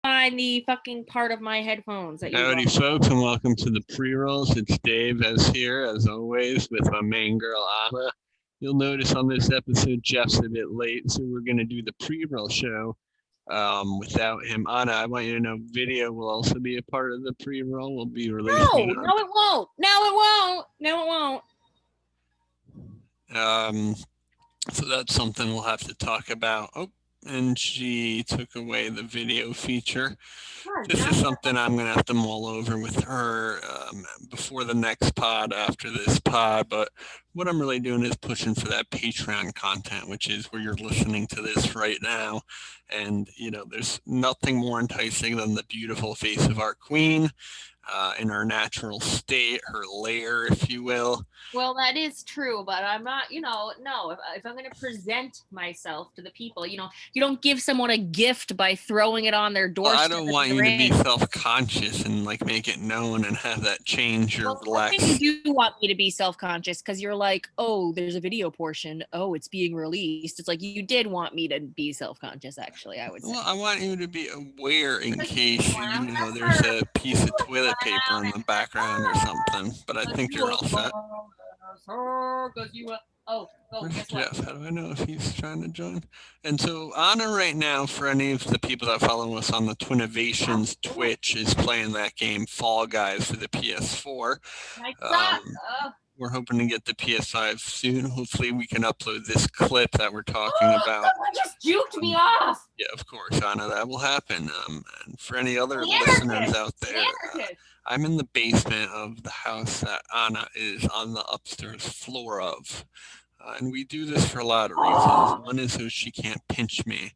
Find the fucking part of my headphones that you Howdy, want. folks, and welcome to the pre-rolls. It's Dave as here, as always, with my main girl, Anna. You'll notice on this episode, Jeff's a bit late, so we're going to do the pre-roll show without him. Anna, I want you to know video will also be a part of the pre-roll. We'll be releasing No, it won't. No, it won't. No, it won't. So that's something we'll have to talk about. Oh, and she took away the video feature. This is something I'm going to have to mull over with her before the next pod, after this pod. But what I'm really doing is pushing for that Patreon content, which is where you're listening to this right now. And, you know, there's nothing more enticing than the beautiful face of our queen in her natural state, her lair, if you will. Well, that is true, but I'm not, no, if I'm going to present myself to the people, you don't give someone a gift by throwing it on their doorstep. Well, I don't want you to be self-conscious and like make it known and have that change your relaxed. You do want me to be self-conscious because you're like, oh, there's a video portion. Oh, it's being released. It's like you did want me to be self-conscious, actually, I would say. Well, I want you to be aware in case, there's a piece of toilet paper in the background or something, but I think you're all set. Where's Jeff? How do I know if he's trying to join? And so Anna right now, for any of the people that follow us on the Twinnovation's Twitch, is playing that game Fall Guys for the PS4. We're hoping to get the PS5 soon. Hopefully we can upload this clip that we're talking about. Someone just juked me off. Yeah, of course, Anna, that will happen. And for any other listeners out there, I'm in the basement of the house that Anna is on the upstairs floor of. And we do this for a lot of reasons. One is so she can't pinch me.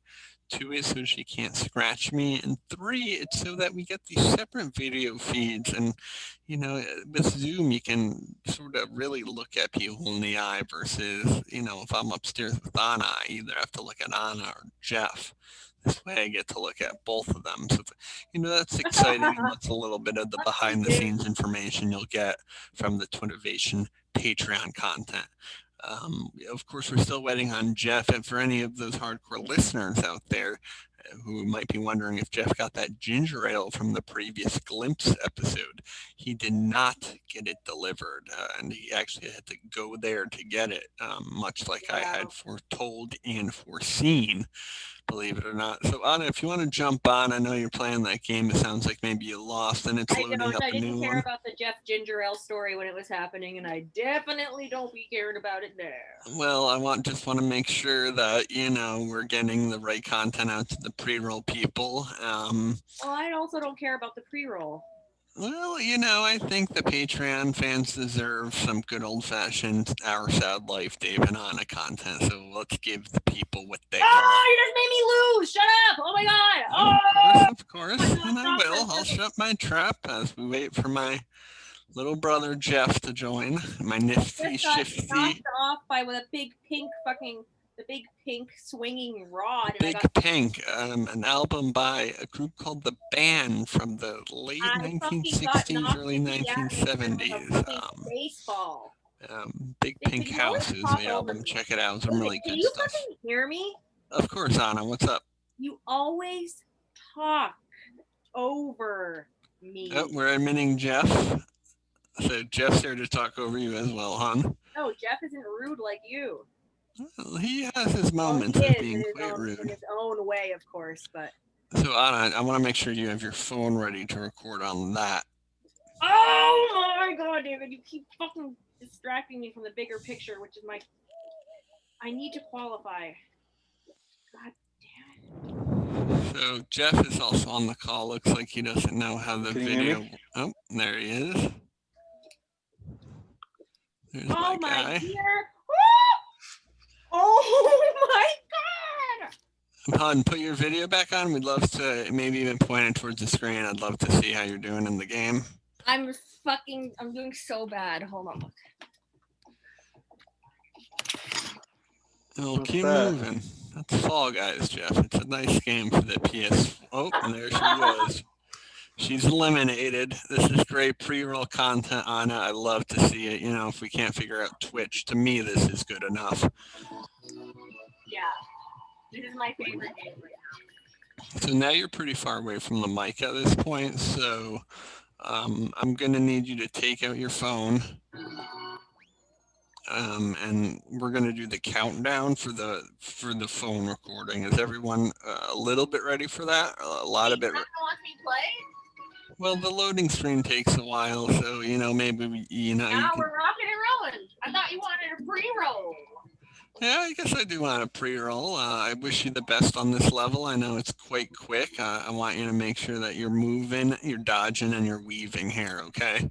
2 is so she can't scratch me. And 3, it's so that we get these separate video feeds. And, with Zoom, you can sort of really look at people in the eye versus, if I'm upstairs with Anna, I either have to look at Anna or Jeff. This way I get to look at both of them. So, that's exciting. And that's a little bit of the behind the scenes information you'll get from the Twinnovation Patreon content. Of course, we're still waiting on Jeff. And for any of those hardcore listeners out there who might be wondering if Jeff got that ginger ale from the previous Glimpse episode, he did not get it delivered. And he actually had to go there to get it, much like I had foretold and foreseen. Believe it or not. So Anna, if you want to jump on, I know you're playing that game. It sounds like maybe you lost and it's loading up a new one. I didn't care about the Jeff Ginger Ale story when it was happening, and I definitely don't be caring about it there. Well, I just want to make sure that, we're getting the right content out to the pre-roll people. Well, I also don't care about the pre-roll. Well, I think the Patreon fans deserve some good old-fashioned Our Sad Life Dave and Anna content, so let's give the people what they want. Oh, you just made me lose! Shut up! Oh my god! Of course, and I will. I'll shut my trap as we wait for my little brother Jeff to join. My nifty shifty. Knocked off by with a big pink the big pink swinging rod. Big Pink, an album by a group called The Band from the late 1960s, early 1970s. Baseball. Big Pink House is the album. Check it out. Some really good stuff. Can you fucking hear me? Of course, Anna. What's up? You always talk over me. Oh, we're admitting Jeff. So Jeff's here to talk over you as well, hon. No, Jeff isn't rude like you. Well, he has his moments of being quite rude. In his own way, of course, but... So, Anna, I want to make sure you have your phone ready to record on that. Oh my god, David, you keep fucking distracting me from the bigger picture, which is I need to qualify. God damn it. So, Jeff is also on the call. Looks like he doesn't know how the video... Oh, there he is. There's my guy. Dear. Oh my god! Hon, put your video back on. We'd love to maybe even point it towards the screen. I'd love to see how you're doing in the game. I'm doing so bad. Hold on. We'll keep moving. That's Fall Guys, Jeff. It's a nice game for the PS. Oh, and there she goes. She's eliminated. This is great pre-roll content, Anna. I love to see it. If we can't figure out Twitch, to me, this is good enough. Yeah. This is my favorite game right So now you're pretty far away from the mic at this point, so I'm going to need you to take out your phone, and we're going to do the countdown for the phone recording. Is everyone a little bit ready for that? A lot of it. Want me to play? Well, the loading screen takes a while, so maybe Now you we're rocking and rolling. I thought you wanted a pre-roll. Yeah, I guess I do want a pre-roll. I wish you the best on this level. I know it's quite quick. I want you to make sure that you're moving, you're dodging, and you're weaving here, okay?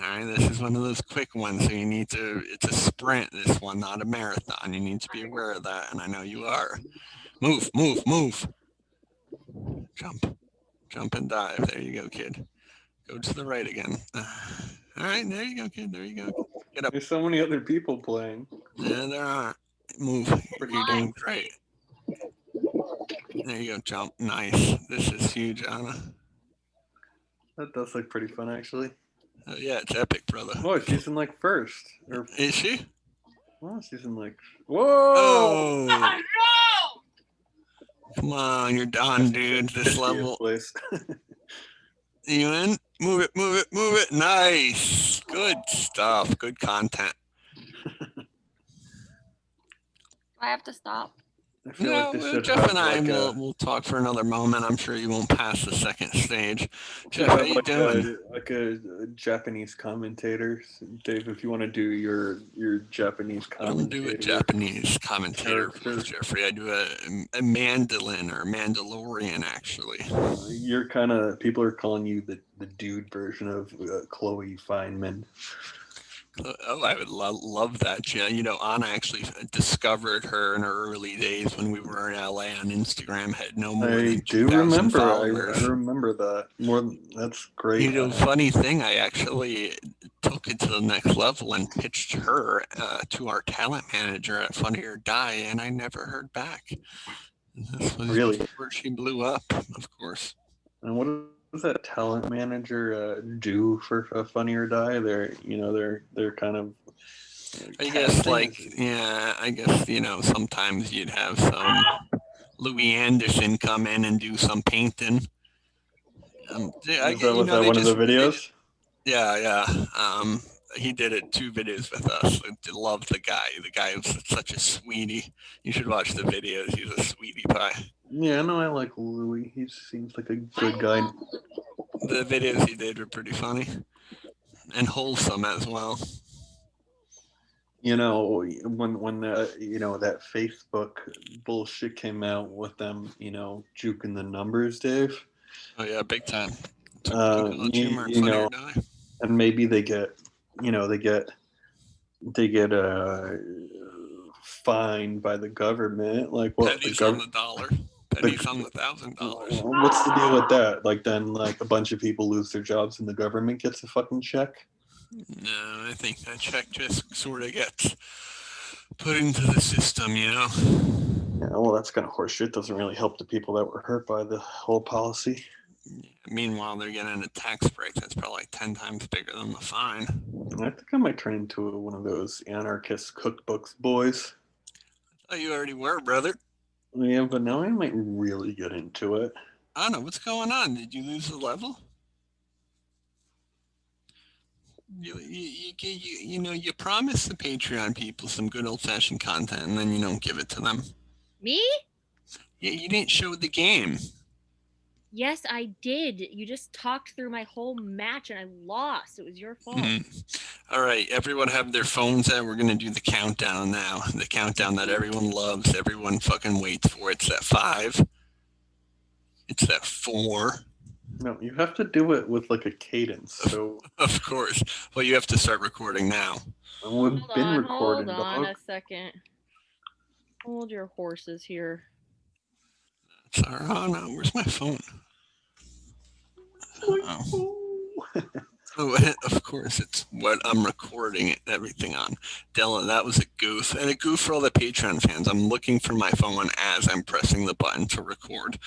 All right, this is one of those quick ones, so it's a sprint, this one, not a marathon. You need to be aware of that, and I know you are. Move, move, move. Jump and dive. There you go, kid. Go to the right again. All right, there you go, kid. There you go. Get up. There's so many other people playing. Yeah, there are. Move. You're doing great. There you go, jump. Nice. This is huge, Anna. That does look pretty fun, actually. Yeah, it's epic, brother. Oh, she's in like first. Is she? Well, she's in like. Whoa! Oh, no! Come on, you're done, dude. This level. You in? Move it, move it, move it. Nice. Good stuff. Good content. I have to stop. No, Jeff and I will talk for another moment. I'm sure you won't pass the second stage. Jeff, how you doing? Like a Japanese commentator, Dave. If you want to do your Japanese commentator, I'll do a Japanese commentator, Jeffrey. I do a mandolin or Mandalorian, actually. You're kind of, people are calling you the dude version of Chloe Fineman. Oh, I would love that. Yeah, Anna actually discovered her in her early days when we were in LA on Instagram. Had no more than 2,000 followers. I remember that. That's great. Funny thing, I actually took it to the next level and pitched her to our talent manager at Funny or Die, and I never heard back. This was really where she blew up, of course. And what does that talent manager do for Funny or Die? They're kind of. I guess I guess sometimes you'd have some Louis Anderson come in and do some painting. Was that one of the videos? Yeah. He did it 2 videos with us. I love the guy. The guy was such a sweetie. You should watch the videos. He's a sweetie pie. Yeah, no, I like Louis. He seems like a good guy. The videos he did were pretty funny and wholesome as well. When that Facebook bullshit came out with them, juking the numbers, Dave. Oh yeah, big time. And maybe they get fined by the government. Like what? Pennies on the dollar. Pennies on the $1,000. What's the deal with that? Like then, like a bunch of people lose their jobs and the government gets a fucking check. No, I think that check just sort of gets put into the system, Yeah, well, that's kind of horseshit. Doesn't really help the people that were hurt by the whole policy. Meanwhile, they're getting a tax break that's probably 10 times bigger than the fine. I think I might turn into one of those anarchist cookbooks boys. Oh, you already were, brother. Yeah, but now I might really get into it. I don't know. What's going on? Did you lose the level? You promise the Patreon people some good old-fashioned content, and then you don't give it to them. Me? Yeah, you didn't show the game. Yes, I did. You just talked through my whole match, and I lost. It was your fault. All right, everyone have their phones out. We're going to do the countdown now. The countdown that everyone loves. Everyone fucking waits for. It's at 5. It's at 4. No, you have to do it with like a cadence. So of course. Well, you have to start recording now. We've been recording. Hold on a second. Hold your horses here. Oh no, where's my phone? Oh, of course, it's what I'm recording everything on. Della, that was a goof. And a goof for all the Patreon fans. I'm looking for my phone as I'm pressing the button to record.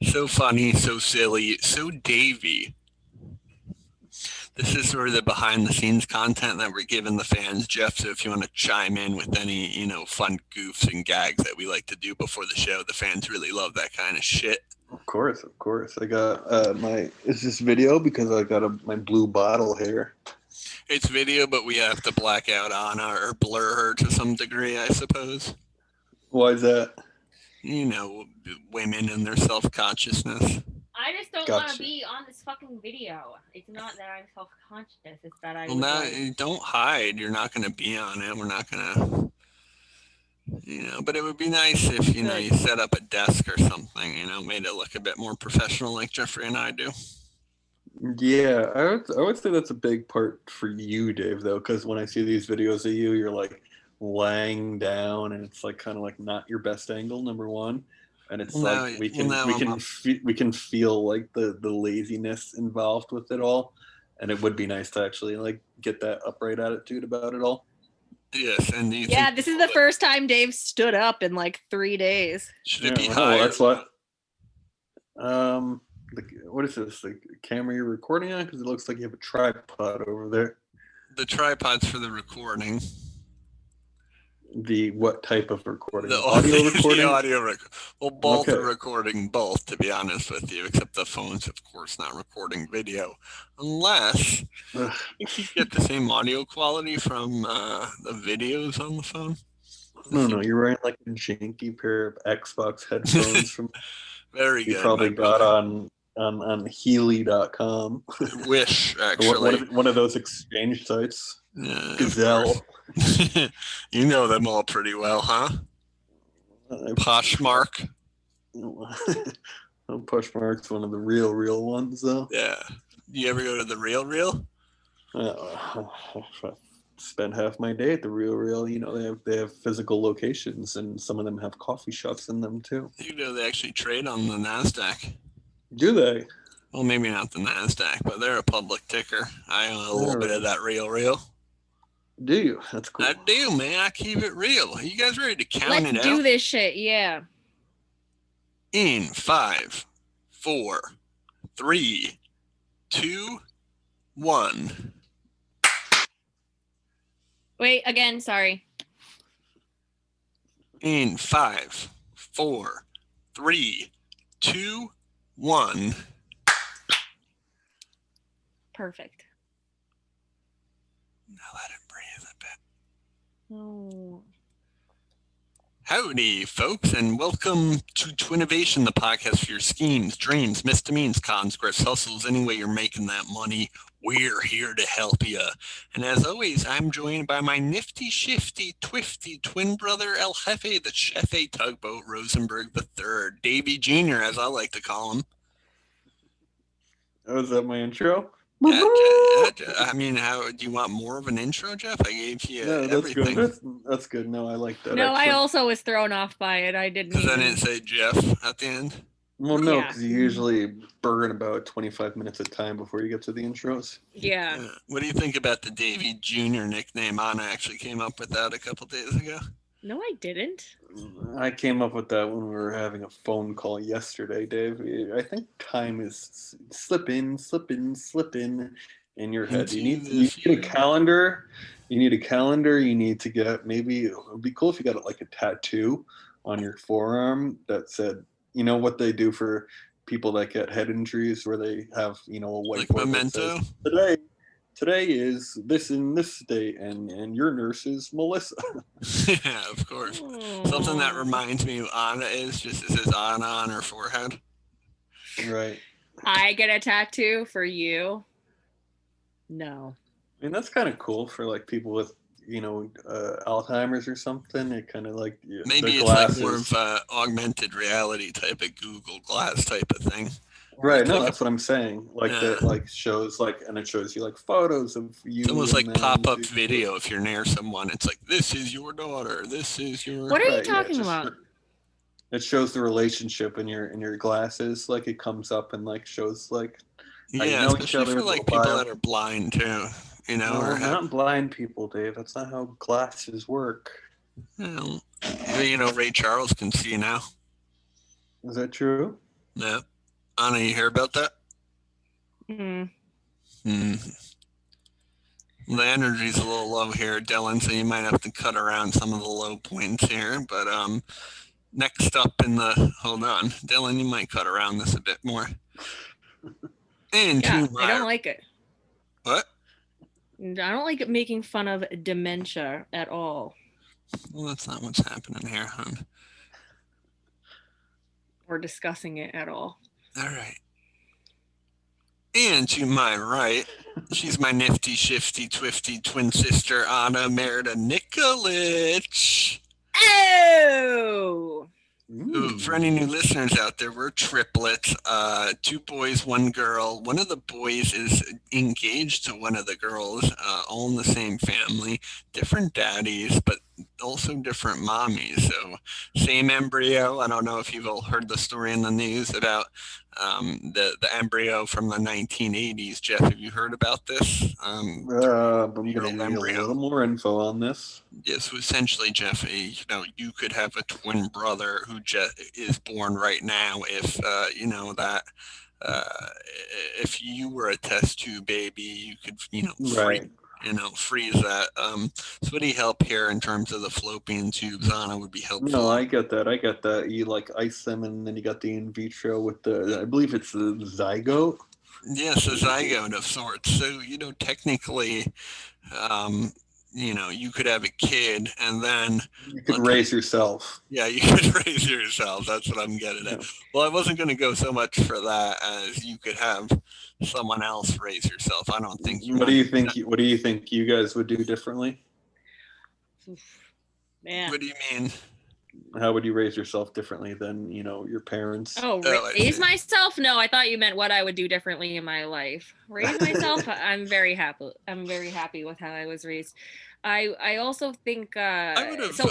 So funny, so silly, so Davey. This is sort of the behind-the-scenes content that we're giving the fans, Jeff. So if you want to chime in with any, fun goofs and gags that we like to do before the show, the fans really love that kind of shit. Of course. I got it's this video because I got my blue bottle here. It's video, but we have to black out Anna or blur her to some degree, I suppose. Why is that? Women and their self-consciousness. I just don't want to be on this fucking video. It's not that I'm self-conscious. It's that I. Well, now don't hide. You're not going to be on it. We're not going to. But it would be nice if you set up a desk or something. Made it look a bit more professional, like Jeffrey and I do. Yeah, I would say that's a big part for you, Dave, though, because when I see these videos of you, you're like laying down, and it's like kind of like not your best angle, number one. And it's we can feel like the laziness involved with it all, and it would be nice to actually like get that upright attitude about it all. Yes, and this is the first time Dave stood up in like 3 days. Should it be higher? That's what. What is this? The camera you're recording on? Because it looks like you have a tripod over there. The tripod's for the recording. The what type of recording? The audio recording? The audio Well, both are recording both, to be honest with you, except the phone's, of course, not recording video. Unless you get the same audio quality from the videos on the phone. No, you're wearing like a janky pair of Xbox headphones from very good. You probably got on Healy.com. Wish, actually. one of those exchange sites. Yeah, Gazelle. You know them all pretty well, huh? Poshmark. Poshmark's one of the real ones, though. Yeah. You ever go to the Real? I spend half my day at the Real. They have physical locations, and some of them have coffee shops in them too. They actually trade on the NASDAQ. Do they? Well, maybe not the NASDAQ, but they're a public ticker. I own a little bit of that Real. Do you? That's cool. I do, man. I keep it real. Are you guys ready to count it out? Let's do this shit, yeah. In 5, 4, 3, 2, 1. Wait, again, sorry. In 5, 4, 3, 2, 1. Perfect. Now let it breathe a bit. Oh. Howdy, folks, and welcome to Twinnovation, the podcast for your schemes, dreams, misdemeanors, cons, grifts, hustles, any way you're making that money. We're here to help you. And as always, I'm joined by my nifty, shifty, twifty twin brother, El Jefe, the Chefe Tugboat Rosenberg III, Davey Jr., as I like to call him. Oh, is that my intro? I mean, how do you want more of an intro, Jeff? I gave you everything. Good. That's good. No, I like that. No, I also was thrown off by it. I didn't. Because I didn't say Jeff at the end. Well, no, because you usually burn about 25 minutes of time before you get to the intros. Yeah. What do you think about the Davey Jr. nickname? Anna actually came up with that a couple days ago. No, I didn't. I came up with that when we were having a phone call yesterday, Dave. I think time is slipping in your head. You need a calendar. You need a calendar. You need to get, maybe it would be cool if you got like a tattoo on your forearm that said, you know what they do for people that get head injuries, where they have, a whiteboard like memento. That says, Today is this in this date, and your nurse is Melissa. Yeah, of course. Something that reminds me of Anna is just it says Anna on her forehead. Right. I get a tattoo for you. No. I mean, that's kind of cool for like people with, Alzheimer's or something. It kind of like maybe it's like more of augmented reality type of Google Glass type of thing. Right, no, that's what I'm saying. Like that, like shows and it shows you like photos of you. It's almost like pop-up video. If you're near someone, it's like, this is your daughter. This is your. What are you talking about? It shows the relationship in your glasses. Like it comes up and like shows like. Yeah, especially for like people that are blind too. No, not blind people, Dave. That's not how glasses work. Well, Ray Charles can see now. Is that true? Yeah. Anna, you hear about that? The energy's a little low here, Dylan, so you might have to cut around some of the low points here. But next up hold on, Dylan, you might cut around this a bit more. And yeah, I don't like it. What? I don't like it making fun of dementia at all. Well, that's not what's happening here, hon. Or discussing it at all. All right. And to my right, she's my nifty, shifty, twifty twin sister, Anna Merida Nikolic. Oh! Ooh, for any new listeners out there, we're triplets, 2 boys, 1 girl. One of the boys is engaged to one of the girls, all in the same family, different daddies, but also different mommies. So same embryo. I don't know if you've all heard the story in the news about the embryo from the 1980s. Jeff, have you heard about this? I'm going to need a little more info on this. Yeah, so essentially, Jeff, you could have a twin brother who is born right now if, if you were a test tube baby, you could, freeze that. So any help here in terms of the fallopian tubes, Anna, would be helpful. No, I get that. You like ice them, and then you got the in vitro with I believe it's the zygote. Yes, a zygote of sorts. So, technically, you could have a kid and then you could raise yourself. Yeah, you could raise yourself. That's what I'm getting at. Well, I wasn't going to go so much for that as you could have someone else raise yourself. I don't think you. What do you think you guys would do differently? Man. What do you mean? How would you raise yourself differently than, your parents? Oh, raise myself? No, I thought you meant what I would do differently in my life. Raise myself? I'm very happy. I'm very happy with how I was raised. I also think I would have So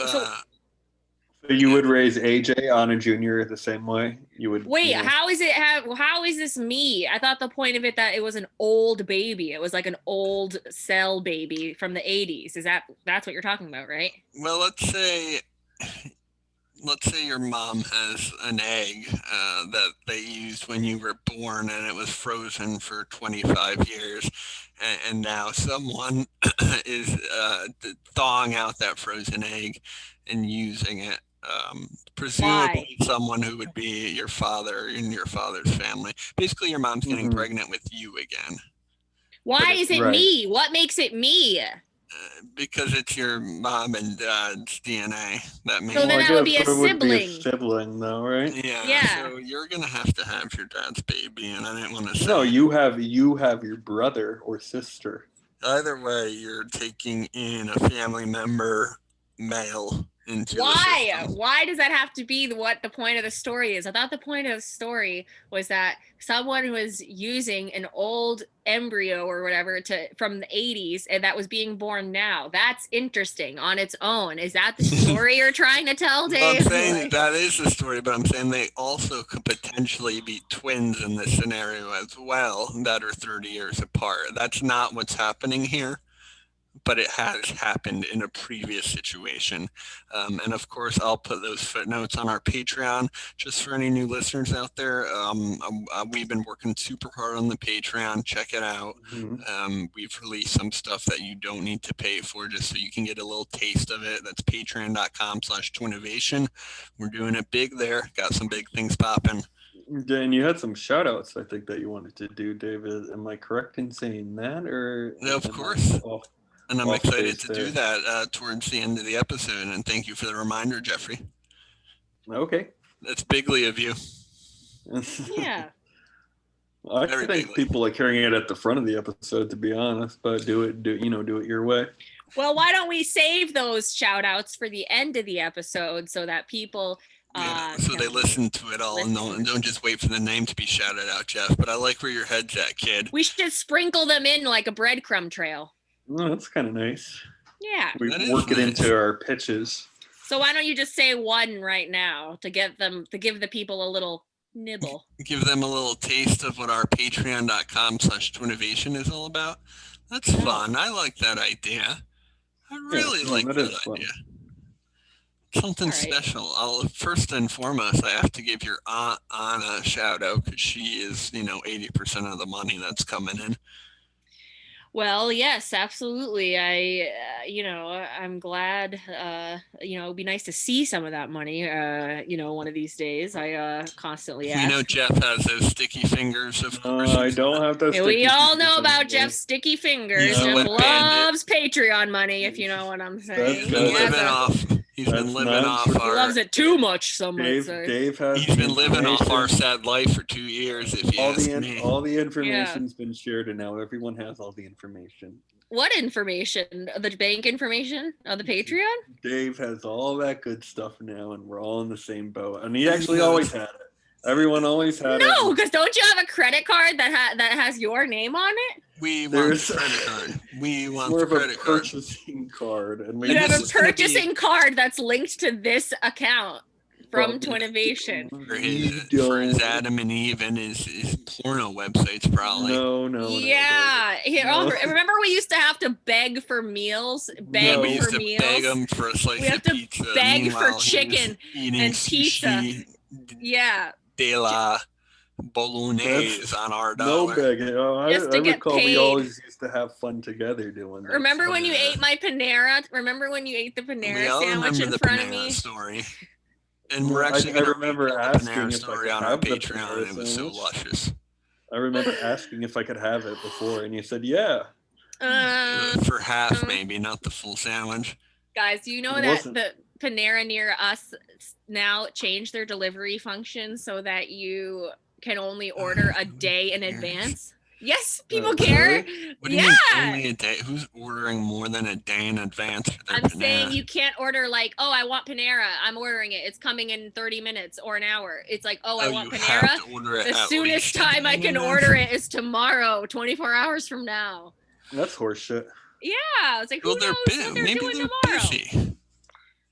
you would raise AJ, Anna Jr. the same way? You would. Wait, how is this me? I thought the point of it that it was an old baby. It was like an old cell baby from the 80s. That's what you're talking about, right? Well, let's say your mom has an egg that they used when you were born and it was frozen for 25 years. And now someone is thawing out that frozen egg and using it. Presumably someone who would be your father in your father's family. Basically, your mom's getting pregnant with you again. Why is it me? What makes it me? Because it's your mom and dad's DNA. So then that would be a sibling. Would be a sibling, though, right? Yeah. So you're gonna have your dad's baby, and I didn't want to say. No, you have your brother or sister. Either way, you're taking in a family member, male. Why does that have to be what the point of the story is? I thought the point of the story was that someone was using an old embryo or whatever from the 80s and that was being born now. That's interesting on its own. Is that the story you're trying to tell, Dave? Well, I'm saying that is the story, but I'm saying they also could potentially be twins in this scenario as well that are 30 years apart. That's not what's happening here, but it has happened in a previous situation. And of course, I'll put those footnotes on our Patreon just for any new listeners out there. We've been working super hard on the Patreon. Check it out. We've released some stuff that you don't need to pay for just so you can get a little taste of it. That's patreon.com/Twinnovation. We're doing it big there. Got some big things popping. And you had some shout outs, I think, that you wanted to do, David. Am I correct in saying that? Or yeah, of course. And I'm excited to do that towards the end of the episode. And thank you for the reminder, Jeffrey. Okay. That's bigly of you. Yeah. I think people like hearing it at the front of the episode, to be honest, but do it your way. Well, why don't we save those shout outs for the end of the episode so that people so they listen to it all and don't just wait for the name to be shouted out, Jeff. But I like where your head's at, kid. We should sprinkle them in like a breadcrumb trail. Oh, that's kind of nice. Yeah. We work it into our pitches. So why don't you just say one right now to give the people a little nibble. Give them a little taste of what our patreon.com/Twinnovation is all about. That's fun. I like that idea. I really like that idea. Something special. First and foremost, I have to give your Aunt Anna a shout out because she is, 80% of the money that's coming in. Well, yes, absolutely. I'm glad. It'd be nice to see some of that money. One of these days. I constantly We know ask. Jeff has those sticky fingers, of course. I don't have those. And we all know about Jeff's sticky fingers. He's a Jeff wet loves Patreon money, if you know what I'm saying. He's been living off. He's been living off true. our. He loves it too much. Some might say. Dave has. He's been living off our sad life for 2 years. If you ask me, all the information's been shared, and now everyone has all the information. What information? The bank information on the Patreon? Dave has all that good stuff now, and we're all in the same boat. And he actually always had it. Everyone always had it. No, because don't you have a credit card that has your name on it? We want the credit card. We want the credit card. Purchasing card. And you have a purchasing card that's linked to this account from Twinnovation. For his Adam and Eve and his porno websites, probably. No. Yeah. Remember we used to have to beg for meals? We used to beg him for a slice of pizza. We have to beg for chicken and pizza. Yeah. De la Bolognese on our dollar. No begging. I recall we always used to have fun together doing that. Remember when you ate my Panera? Remember when you ate the Panera sandwich in front of me? Story. And we're actually going to remember asking if story on our Patreon. It was so luscious. I remember asking if I could have it before, and you said, yeah. For half, maybe, not the full sandwich. Guys, do you know that the Panera near us now changed their delivery function so that you can only order a day in advance? Yes, people care. What do you mean only a day? Who's ordering more than a day in advance? I'm saying you can't order like, oh, I want Panera. I'm ordering it. It's coming in 30 minutes or an hour. It's like, oh, I want Panera. The soonest time I can order it is tomorrow, 24 hours from now. That's horseshit. Yeah, it's like, who knows what they're doing tomorrow? Busy.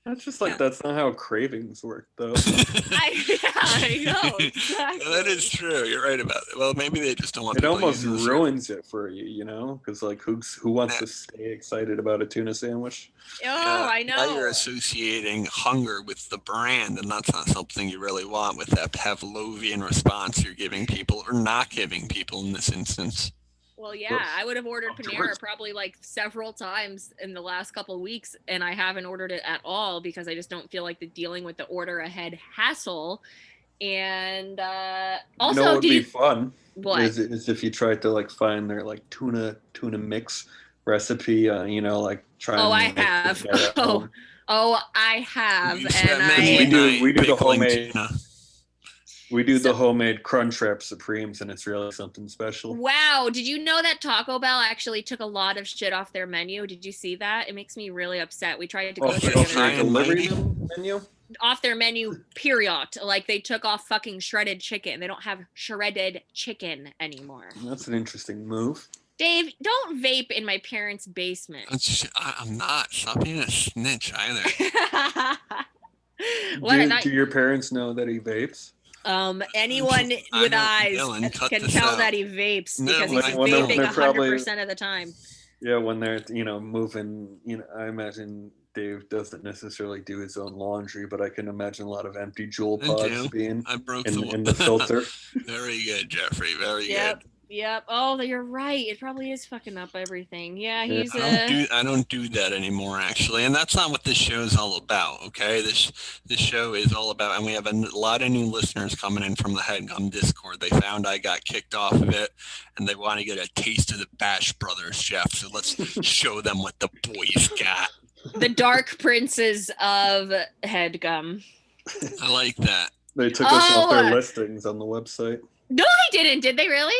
That's just like that's not how cravings work, though. I know. Exactly. That is true. You're right about it. Well, maybe they just don't want. It almost ruins it for you, you know, because like who wants to stay excited about a tuna sandwich? Oh, I know. Now you're associating hunger with the brand, and that's not something you really want with that Pavlovian response you're giving people, or not giving people in this instance. Well, yeah, I would have ordered Panera probably like several times in the last couple of weeks, and I haven't ordered it at all because I just don't feel like dealing with the order ahead hassle. And also, what would be fun? What is if you tried to like find their like tuna mix recipe? Like try. Oh, I have. I have, and we do the homemade. Tuna. We do the homemade Crunchwrap Supremes, and it's really something special. Wow. Did you know that Taco Bell actually took a lot of shit off their menu? Did you see that? It makes me really upset. We tried to go to their menu? Off their menu, period. Like they took off fucking shredded chicken. They don't have shredded chicken anymore. That's an interesting move. Dave, don't vape in my parents' basement. I'm not. Stop being a snitch either. Do your parents know that he vapes? Anyone with eyes can tell that he vapes because he's vaping 100% of the time. Yeah, when they're moving, I imagine Dave doesn't necessarily do his own laundry, but I can imagine a lot of empty Juul pods being in the filter. Very good, Jeffrey. Very good. Yep. Oh, you're right. It probably is fucking up everything. Yeah, he's. I don't do that anymore, actually, and that's not what this show is all about. Okay, this show is all about, and we have a lot of new listeners coming in from the HeadGum Discord. They found I got kicked off of it, and they want to get a taste of the Bash Brothers, Jeff. So let's show them what the boys got. The Dark Princes of HeadGum. I like that. They took us off their listings on the website. No, they didn't. Did they really?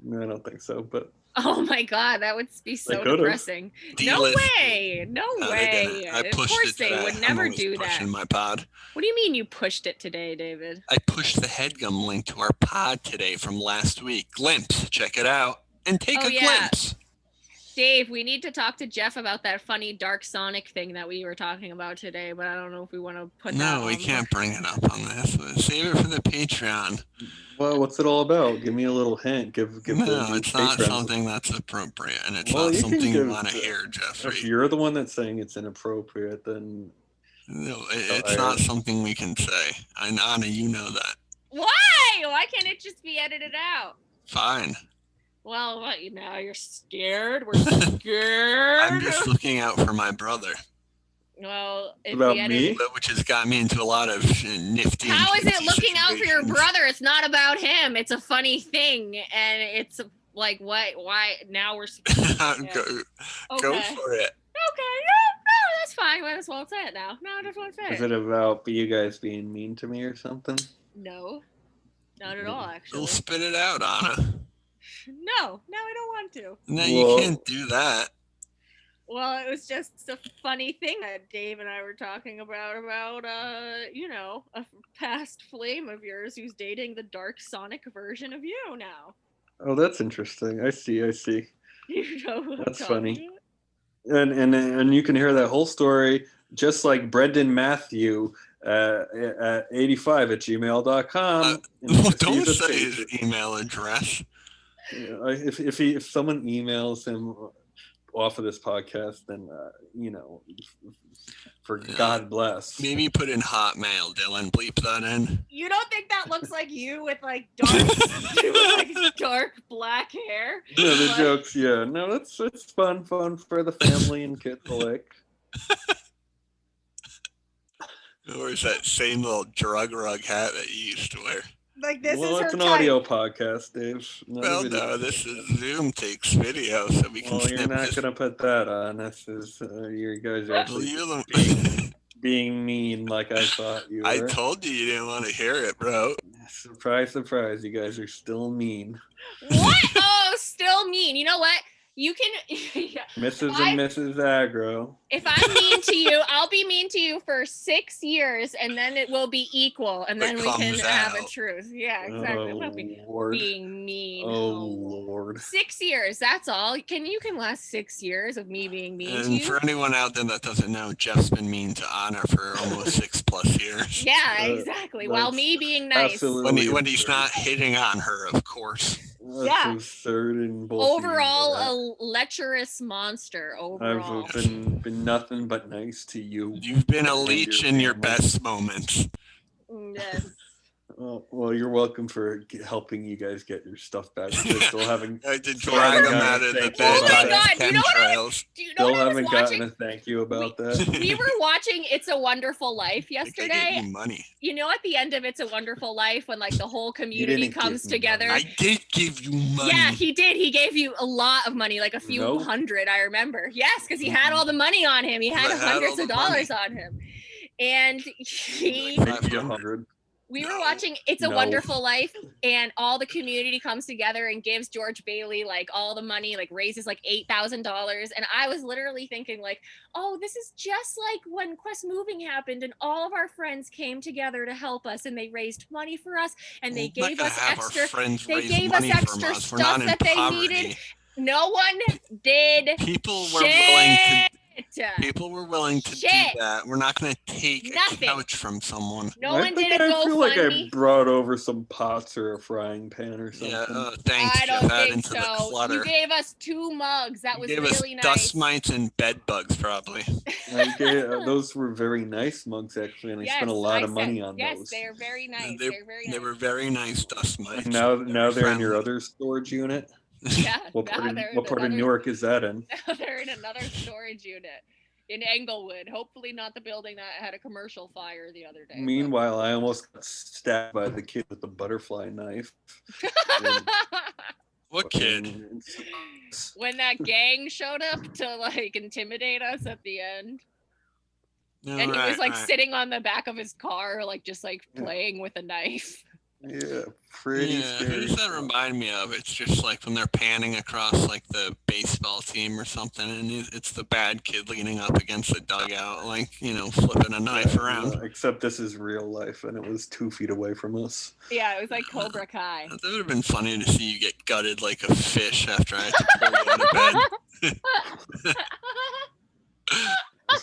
I don't think so, but oh my god, that would be so depressing. No way. Of course they would never do that. My pod. What do you mean you pushed it today, David? I pushed the HeadGum link to our pod today from last week. Glimpse, check it out and take a glimpse. Dave, we need to talk to Jeff about that funny Dark Sonic thing that we were talking about today, but I don't know if we want to put that on. No, we can't bring it up on this. Save it for the Patreon. Well, what's it all about? Give me a little hint. No, it's not something that's appropriate, and it's not something you want to hear, Jeffrey. If you're the one that's saying it's inappropriate, then... No, it's not something we can say. And Anna, you know that. Why? Why can't it just be edited out? Fine. Well, what, now you're scared? We're scared? I'm just looking out for my brother. Well, if About we had me? Which has got me into a lot of nifty. How is it looking out for your situations. brother? It's not about him. It's a funny thing, and it's like, what? Why now we're? Go for it. Okay, no, that's fine. Might as well say it now. No, I just want to say Is it about you guys being mean to me or something? No, not at all. Actually, We'll spit it out, Anna. No, I don't want to. No, you can't do that. Well, it was just a funny thing that Dave and I were talking about a past flame of yours who's dating the dark Sonic version of you now. Oh, that's interesting. I see. You know who That's I'm funny. talking about? And you can hear that whole story just like Brendan Matthew at 85@gmail.com. Well, don't say his email address. If someone emails him off of this podcast, then God bless. Maybe put in Hotmail, Dylan. Bleep that in. You don't think that looks like you with like dark black hair? Yeah, the jokes. Yeah, no, it's fun for the family and kids alike. Or is that same little drug rug hat that you used to wear? Like this Well, is her it's an type. audio podcast, Dave. Well, no, this is Zoom takes video, so we can. Well, you're not gonna put that on. This is you guys are actually being mean, like I thought you were. I told you didn't want to hear it, bro. Surprise, surprise! You guys are still mean. What? Oh, still mean. You know what? You can, Mrs. and Mrs. Agro. If I'm mean to you, I'll be mean to you for 6 years, and then it will be equal, and then we can have a truce. Yeah, exactly. Oh, I'm not Lord. being mean. Oh, Lord. 6 years. That's all. You can last 6 years of me being mean to And you. for anyone out there that doesn't know, Jeff's been mean to Anna for almost 6+ years. Yeah, exactly. While me being nice. When he's not hitting on her, of course. That's absurd and bullshit. Overall, a lecherous monster. Overall, I've been nothing but nice to you. You've been a leech in your best moments. Yes. Oh, well, you're welcome for helping you guys get your stuff back. Still haven't. I did drag them out of the bed. Oh my God! Do you know Still haven't gotten a thank you about that. We were watching It's a Wonderful Life yesterday. I gave you money. You know, at the end of It's a Wonderful Life, when like the whole community comes together. I did give you money. Yeah, he did. He gave you a lot of money, like a few hundred. I remember. Yes, because he had all the money on him. He had hundreds of dollars on him, and he. Maybe 100. We were watching It's a Wonderful Life, and all the community comes together and gives George Bailey like all the money, like raises like $8,000. And I was literally thinking like, oh, this is just like when Quest Moving happened and all of our friends came together to help us and they raised money for us and they gave us extra stuff that they needed. No one did. People were willing to. People were willing to do that. We're not going to take a couch from someone. No one did a GoFundMe. I feel like I brought over some pots or a frying pan or something. Yeah, thanks. I don't think so. You gave us 2 mugs. That was really nice. Dust mites and bed bugs, probably. Those were very nice mugs, actually, and I spent a lot of money on those. Yes, they're very nice. They were very nice dust mites. Now they're in your other storage unit. Yeah. What part of Newark is that in? Now they're in another storage unit in Englewood. Hopefully not the building that had a commercial fire the other day. Meanwhile, I almost got stabbed by the kid with the butterfly knife. What kid? When that gang showed up to like intimidate us at the end. And he was like sitting on the back of his car, like just like playing with a knife. Yeah, pretty scary. Who does that remind me of? It's just like when they're panning across like the baseball team or something, and it's the bad kid leaning up against the dugout, like, flipping a knife around. Except this is real life, and it was 2 feet away from us. Yeah, it was like Cobra Kai. That would have been funny to see you get gutted like a fish after I had to pull you out of bed.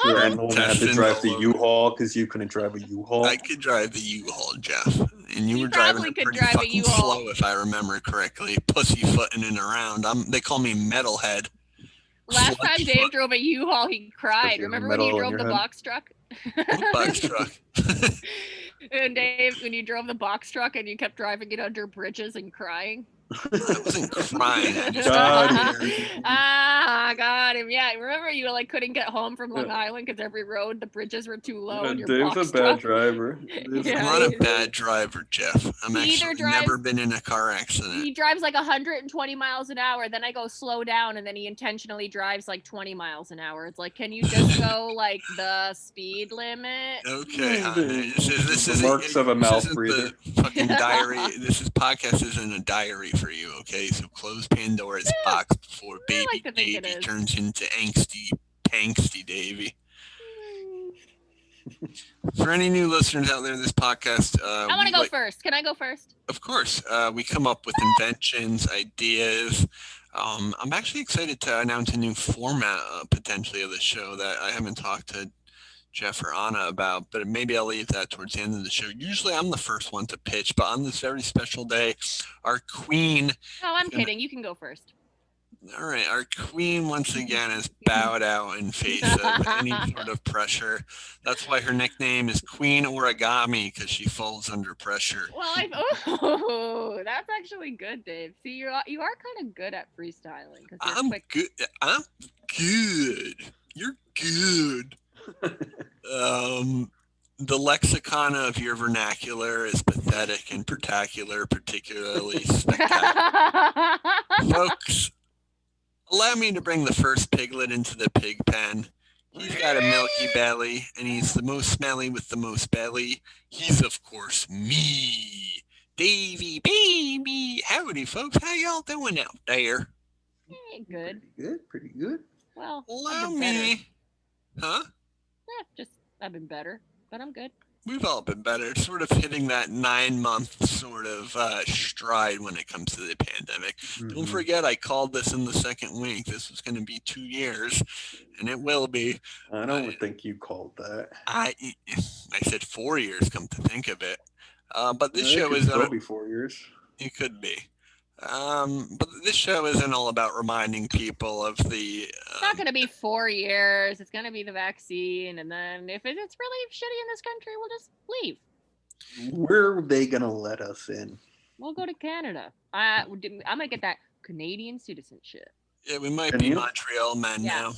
And the one that had to drive the U-Haul because you couldn't drive a U-Haul. I could drive the U-Haul, Jeff, and you were driving it pretty fucking slow, if I remember correctly. Pussyfooting it around. They call me metalhead. Last time Dave drove a U-Haul, he cried. Remember when you drove the box truck? What box truck? And Dave, when you drove the box truck and you kept driving it under bridges and crying. I wasn't crying. I just God. Got him. Yeah, remember you like couldn't get home from Long Island because every road, the bridges were too low. And your Dave's box a bad driver. I'm not a bad driver, Jeff. I'm actually never been in a car accident. He drives like 120 miles an hour. Then I go slow down, and then he intentionally drives like 20 miles an hour. It's like, can you just go like the speed limit? Okay, this The is marks of a mouth breather. Fucking diary. This podcast isn't a diary for you, okay? So close Pandora's box before baby Davey turns into angsty Davey. For any new listeners out there, this podcast. I want to go first. Can I go first? Of course. We come up with inventions, ideas. I'm actually excited to announce a new format potentially of the show that I haven't talked to Jeff or Anna about, but maybe I'll leave that towards the end of the show. Usually I'm the first one to pitch, but on this very special day, our queen... Oh, I'm kidding. You can go first. All right. Our queen, once again, has bowed out in face of any sort of pressure. That's why her nickname is Queen Origami, because she falls under pressure. Well, that's actually good, Dave. See, you are kind of good at freestyling. I'm good. I'm good. You're good. The lexicon of your vernacular is pathetic and particularly spectacular. Folks, allow me to bring the first piglet into the pig pen. He's got a milky belly, and he's the most smelly with the most belly. He's, of course, me, Davey Baby. Howdy, folks. How y'all doing out there? Good. Pretty good. Well, allow me. Huh? Yeah, I've been better, but I'm good. We've all been better, sort of hitting that 9-month sort of stride when it comes to the pandemic. Mm-hmm. Don't forget, I called this in the second week. This was going to be 2 years, and it will be. I don't think you called that. I said 4 years, come to think of it. But this show is... It could be 4 years. It could be. But this show isn't all about reminding people of the... It's not going to be 4 years. It's going to be the vaccine. And then if it's really shitty in this country, we'll just leave. Where are they going to let us in? We'll go to Canada. I'm going to get that Canadian citizenship. Yeah, we might be Montreal men now.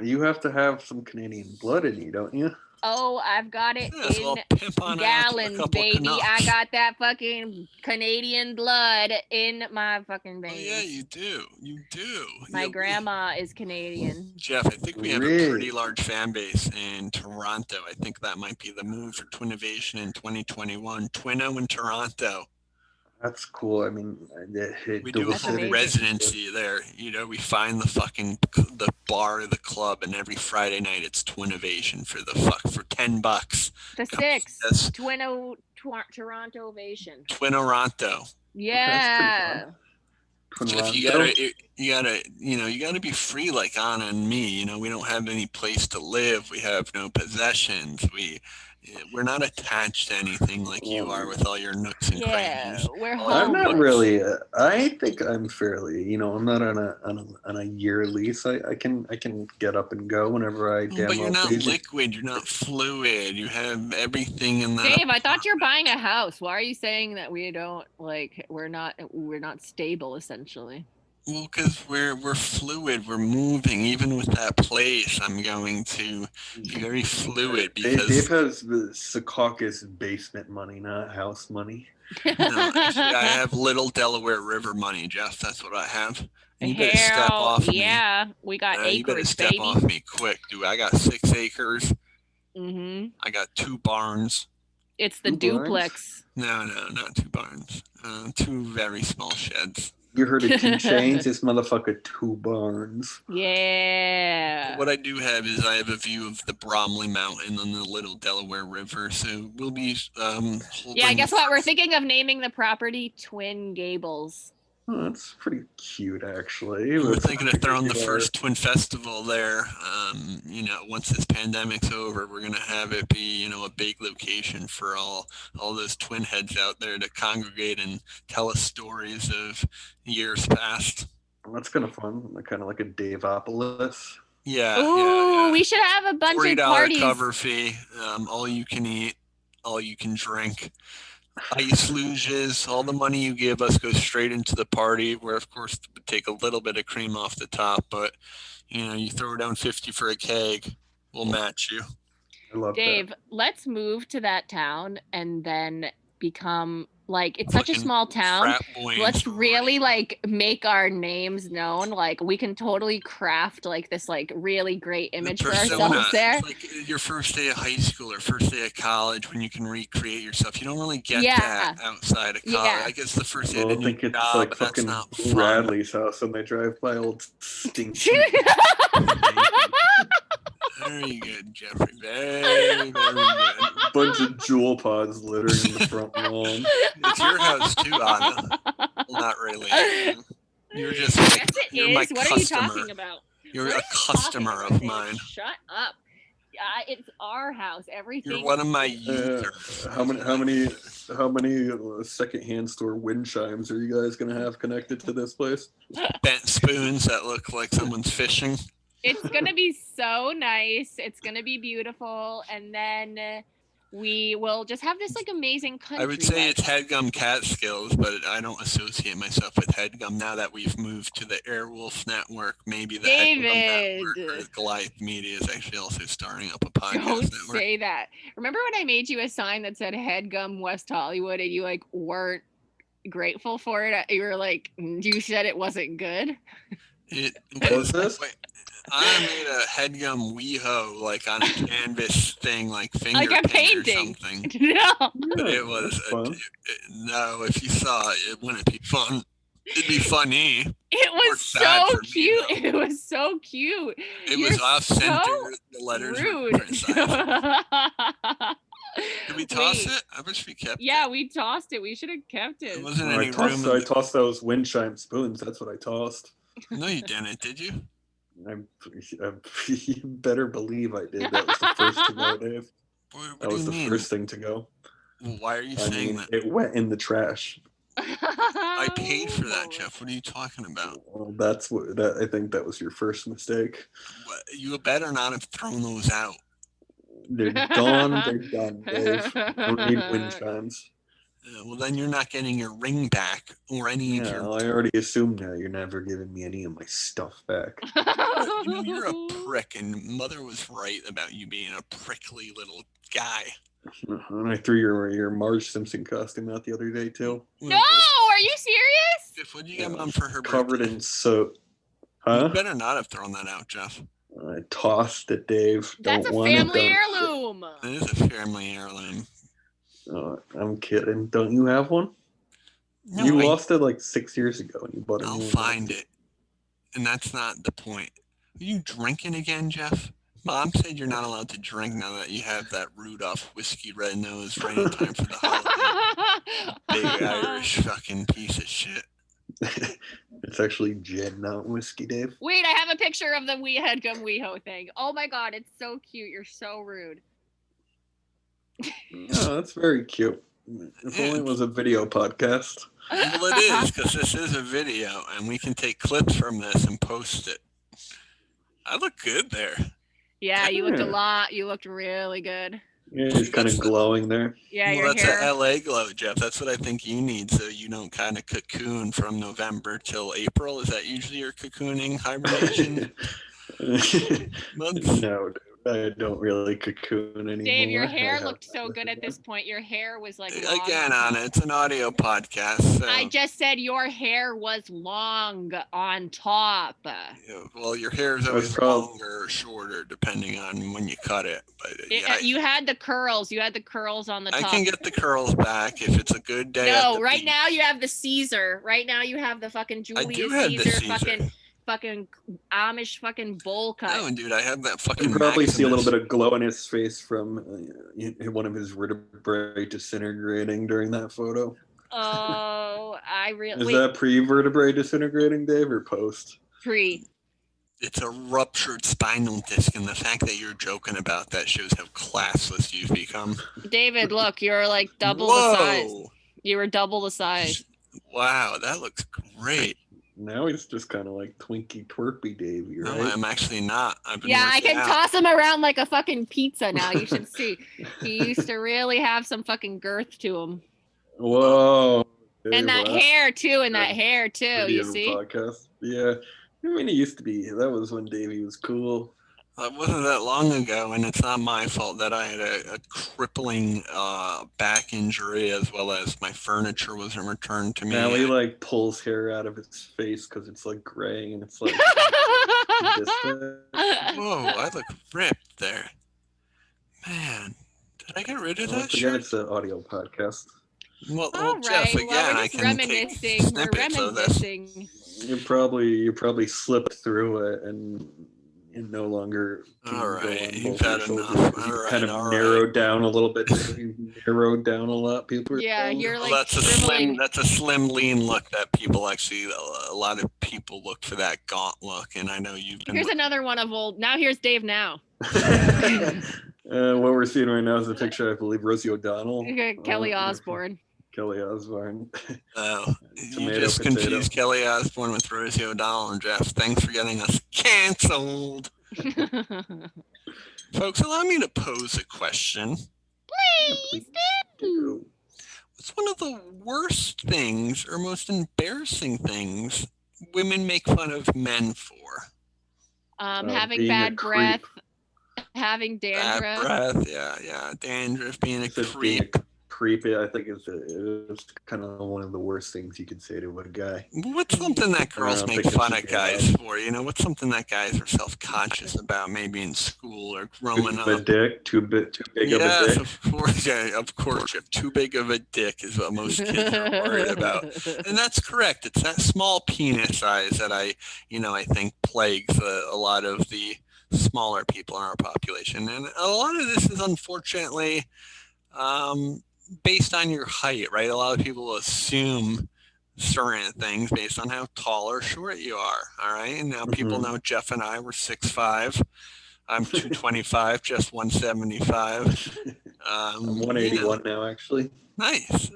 You have to have some Canadian blood in you, don't you? Oh, I've got it in gallons, baby. I got that fucking Canadian blood in my fucking veins. Oh, yeah, you do. You do. My grandma is Canadian. Jeff, I think we have a pretty large fan base in Toronto. I think that might be the move for Twinnovation in 2021. Twinno in Toronto. That's cool. I mean, we do a whole residency there. You know, we find the bar or the club, and every Friday night it's Twinnovation for $10. The six Toronto-vation. Twinoronto. Yeah. Jeff, you gotta be free like Anna and me. You know, we don't have any place to live. We have no possessions. We're not attached to anything like you are with all your nooks and crannies. We're home. I'm not really. I think I'm fairly. I'm not on a year lease. I can get up and go whenever I damn. But you're not liquid. You're not fluid. You have everything in that. Dave, I thought you're buying a house. Why are you saying that we don't we're not stable essentially? Well, because we're fluid, we're moving. Even with that place, I'm going to be very fluid because Dave has the Secaucus basement money, not house money. No, actually, I have Little Delaware River money, Jeff. That's what I have. And you better step off me. Yeah, we got acres, you better step off me quick, dude. I got 6 acres. Mm-hmm. I got 2 barns. It's the duplex. No, not 2 barns. 2 very small sheds. You heard of 2 Chainz? This motherfucker 2 barns. Yeah. What I do have is I have a view of the Bromley Mountain and the Little Delaware River. So we'll be yeah, guess what? We're thinking of naming the property Twin Gables. Oh, that's pretty cute, actually. We're thinking of throwing the first Twin Festival there. Once this pandemic's over, we're going to have it be, a big location for all those twin heads out there to congregate and tell us stories of years past. Well, that's kind of fun. Kind of like a Daveopolis. Yeah. Ooh, yeah. We should have a bunch of parties. $40 cover fee, all you can eat, all you can drink. ice luges. All the money you give us goes straight into the party, where of course we take a little bit of cream off the top, but you throw down 50 for a keg, we'll match you. I love Dave, that. let's move to that town and then become like it's such a small town. Let's really like make our names known. Like we can totally craft like this like really great image for ourselves there. It's like your first day of high school or first day of college when you can recreate yourself. You don't really get that outside of college. I guess the first day I think it's job, like fucking Radley's house and they drive by old stinky. Very good, Jeffrey. Very, very good. Bunch of jewel pods littering in the front lawn. It's your house too, Anna. Well, not really. You're just my What customer. Are you talking about? You're a customer of mine. Shut up. It's our house. Everything. You're one of my users. How many secondhand store wind chimes are you guys gonna have connected to this place? Bent spoons that look like someone's fishing. It's gonna be so nice. It's gonna be beautiful, and then we will just have this like amazing country. I would say it's Headgum Catskills, but I don't associate myself with Headgum now that we've moved to the Airwolf Network. Maybe the Headgum Network or Goliath Media is actually also starting up a podcast Don't network. say that. Remember when I made you a sign that said Headgum West Hollywood and you like weren't grateful for it? You were like, you said it wasn't good. What was this? I made a Headgum WeHo like on a canvas thing, like finger like a painting or something. No, but it was no. If you saw it, it wouldn't be fun. It'd be funny. It was so cute. It was so cute. It was off center. The letters were different sizes. Did we toss it? I wish we kept it. Yeah, we tossed it. We should have kept it. There wasn't any room. I tossed those wind chime spoons. That's what I tossed. No, you didn't. Did you? You better believe I did. That was the first to go, Dave. That was the first thing to go. Well, why are you saying that? It went in the trash. I paid for that, Jeff. What are you talking about? Well, I think that was your first mistake. You better not have thrown those out. They're gone. They're done, Dave. Don't need wind chimes. Well, then you're not getting your ring back or any of your... I already assumed now you're never giving me any of my stuff back. You're a prick, and Mother was right about you being a prickly little guy. And I threw your Marge Simpson costume out the other day, too. No! Are you serious? Jeff, what did you get Mom for her covered birthday? In soap. Huh? You better not have thrown that out, Jeff. I tossed it, Dave. That's a family heirloom. It is a family heirloom. I'm kidding. Don't you have one? No, you lost it like 6 years ago and you bought it. I'll find it. And that's not the point. Are you drinking again, Jeff? Mom said you're not allowed to drink now that you have that Rudolph whiskey red nose right in time for the holiday. Big Irish fucking piece of shit. It's actually gin, not whiskey, Dave. Wait, I have a picture of the Headgum WeHo thing. Oh my god, it's so cute. You're so rude. Oh, that's very cute. If only it was a video podcast. Well, it is, because this is a video, and we can take clips from this and post it. I look good there. Yeah, you looked really good. Yeah, he's kind of glowing there. Yeah, well, that's an LA glow, Jeff. That's what I think you need, so you don't kind of cocoon from November till April. Is that usually your cocooning hibernation? No, dude. I don't really cocoon anymore. Dave, your hair looked so good at this point. Your hair was like long. Again, Anna, it's an audio podcast. So. I just said your hair was long on top. Yeah, well, your hair is always longer or shorter depending on when you cut it. But you had the curls. You had the curls on the top. I can get the curls back if it's a good day. No, right now you have the Caesar. Right now you have the fucking Julius Caesar fucking Amish fucking bowl cut. No, dude, I have that fucking. You probably see a little bit of glow on his face from one of his vertebrae disintegrating during that photo. Oh, I really. Is that pre-vertebrae disintegrating, Dave, or post? Pre. It's a ruptured spinal disc, and the fact that you're joking about that shows how classless you've become. David, look, you're like double the size. You were double the size. Wow, that looks great. Now he's just kind of like Twinkie Twerpy Davey, right? No, I'm actually not. I can toss him around like a fucking pizza now. You should see. He used to really have some fucking girth to him. Whoa. And that hair too, you see? Podcast. Yeah. I mean, it used to be. That was when Davey was cool. It wasn't that long ago, and it's not my fault that I had a crippling back injury, as well as my furniture wasn't returned to me. Now he like pulls hair out of his face because it's like gray, and it's like Whoa, I look ripped there. Man, did I get rid of that shirt? Again, it's an audio podcast. Well, Jeff, again, I can take snippets of this. You probably slipped through it and no longer. All right, you've had enough. Kind of narrowed down a little bit. Narrowed down a lot. People. You're like that's a slim, lean look that people actually. A lot of people look for that gaunt look, and I know you've been. Here's another one of old. Now here's Dave now. What we're seeing right now is a picture, I believe, Rosie O'Donnell. Kelly Osbourne. Kelly Osbourne. Oh, you just confused Kelly Osbourne with Rosie O'Donnell, and Jeff. Thanks for getting us canceled. Folks, allow me to pose a question. Please do. What's one of the worst things or most embarrassing things women make fun of men for? Having bad breath, having dandruff. Bad breath, yeah. Dandruff, being a creep. Creepy, I think it's kind of one of the worst things you could say to a guy. What's something that girls make fun of guys for? You know, what's something that guys are self-conscious about, maybe in school or growing up? A dick, too big of a dick. Yes, of course, Jeff. Too big of a dick is what most kids are worried about, and that's correct. It's that small penis size that I think plagues a lot of the smaller people in our population, and a lot of this is unfortunately. Based on your height, right? A lot of people assume certain things based on how tall or short you are. All right. And now people know Jeff and I were 6'5". I'm 225, just 175. I'm 181 now, actually. Nice.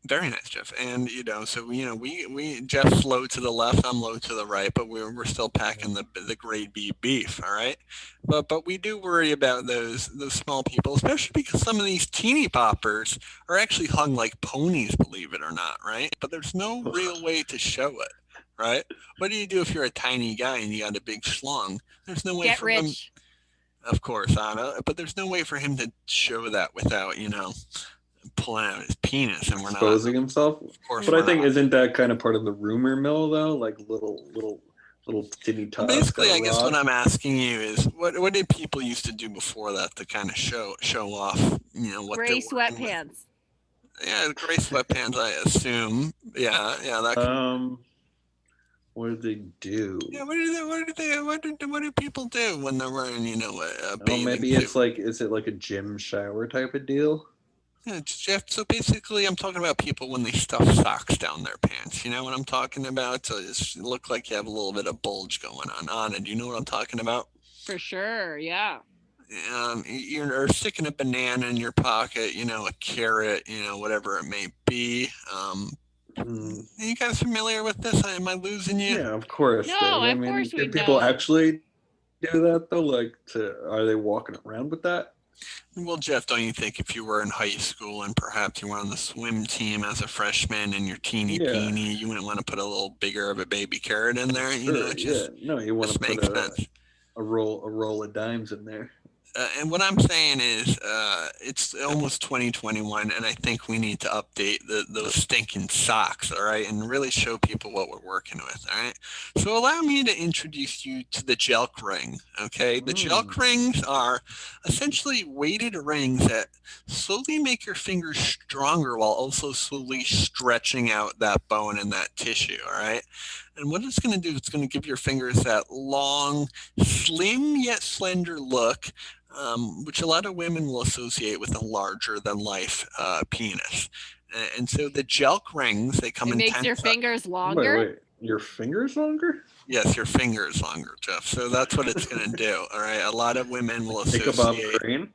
Very nice, Jeff. And so we Jeff's low to the left, I'm low to the right, but we're still packing the grade B beef, all right. But we do worry about those small people, especially because some of these teeny poppers are actually hung like ponies, believe it or not, right? But there's no real way to show it, right? What do you do if you're a tiny guy and you got a big schlong? There's no way Get for rich. him. Of course, Anna, but there's no way for him to show that without pulling out his penis, and we're not exposing himself. Of course, but I think isn't that kind of part of the rumor mill though? Like little tinny tots. Basically, I guess what I'm asking you is, what did people used to do before that to kind of show off? What gray sweatpants. Yeah, the gray sweatpants. I assume. Yeah. That. What did they do? Yeah, what do people do when they're wearing a bathing maybe suit? is it like a gym shower type of deal? Yeah, Jeff. So basically, I'm talking about people when they stuff socks down their pants. You know what I'm talking about? So it look like you have a little bit of bulge going on. Anna, do you know what I'm talking about? For sure, yeah. You're sticking a banana in your pocket, a carrot, whatever it may be. Are you guys familiar with this? Am I losing you? Yeah, of course. No, of course we do people actually do that though? Like, are they walking around with that? Well, Jeff, don't you think if you were in high school and perhaps you were on the swim team as a freshman and you're teeny peeny, you wouldn't want to put a little bigger of a baby carrot in there? No, you want to put a roll of dimes in there. And what I'm saying is, it's almost 2021, and I think we need to update those stinking socks, all right, and really show people what we're working with, all right? So allow me to introduce you to the Jelk ring, okay? The Jelk rings are essentially weighted rings that slowly make your fingers stronger while also slowly stretching out that bone and that tissue, all right? And what it's going to do, it's going to give your fingers that long, slim yet slender look, which a lot of women will associate with a larger than life penis. And so the Jelk rings, they come in 10 makes your fingers longer? Wait, your fingers longer? Yes, your fingers longer, Jeff. So that's what it's going to do. All right. A lot of women will associate. Think about Crane?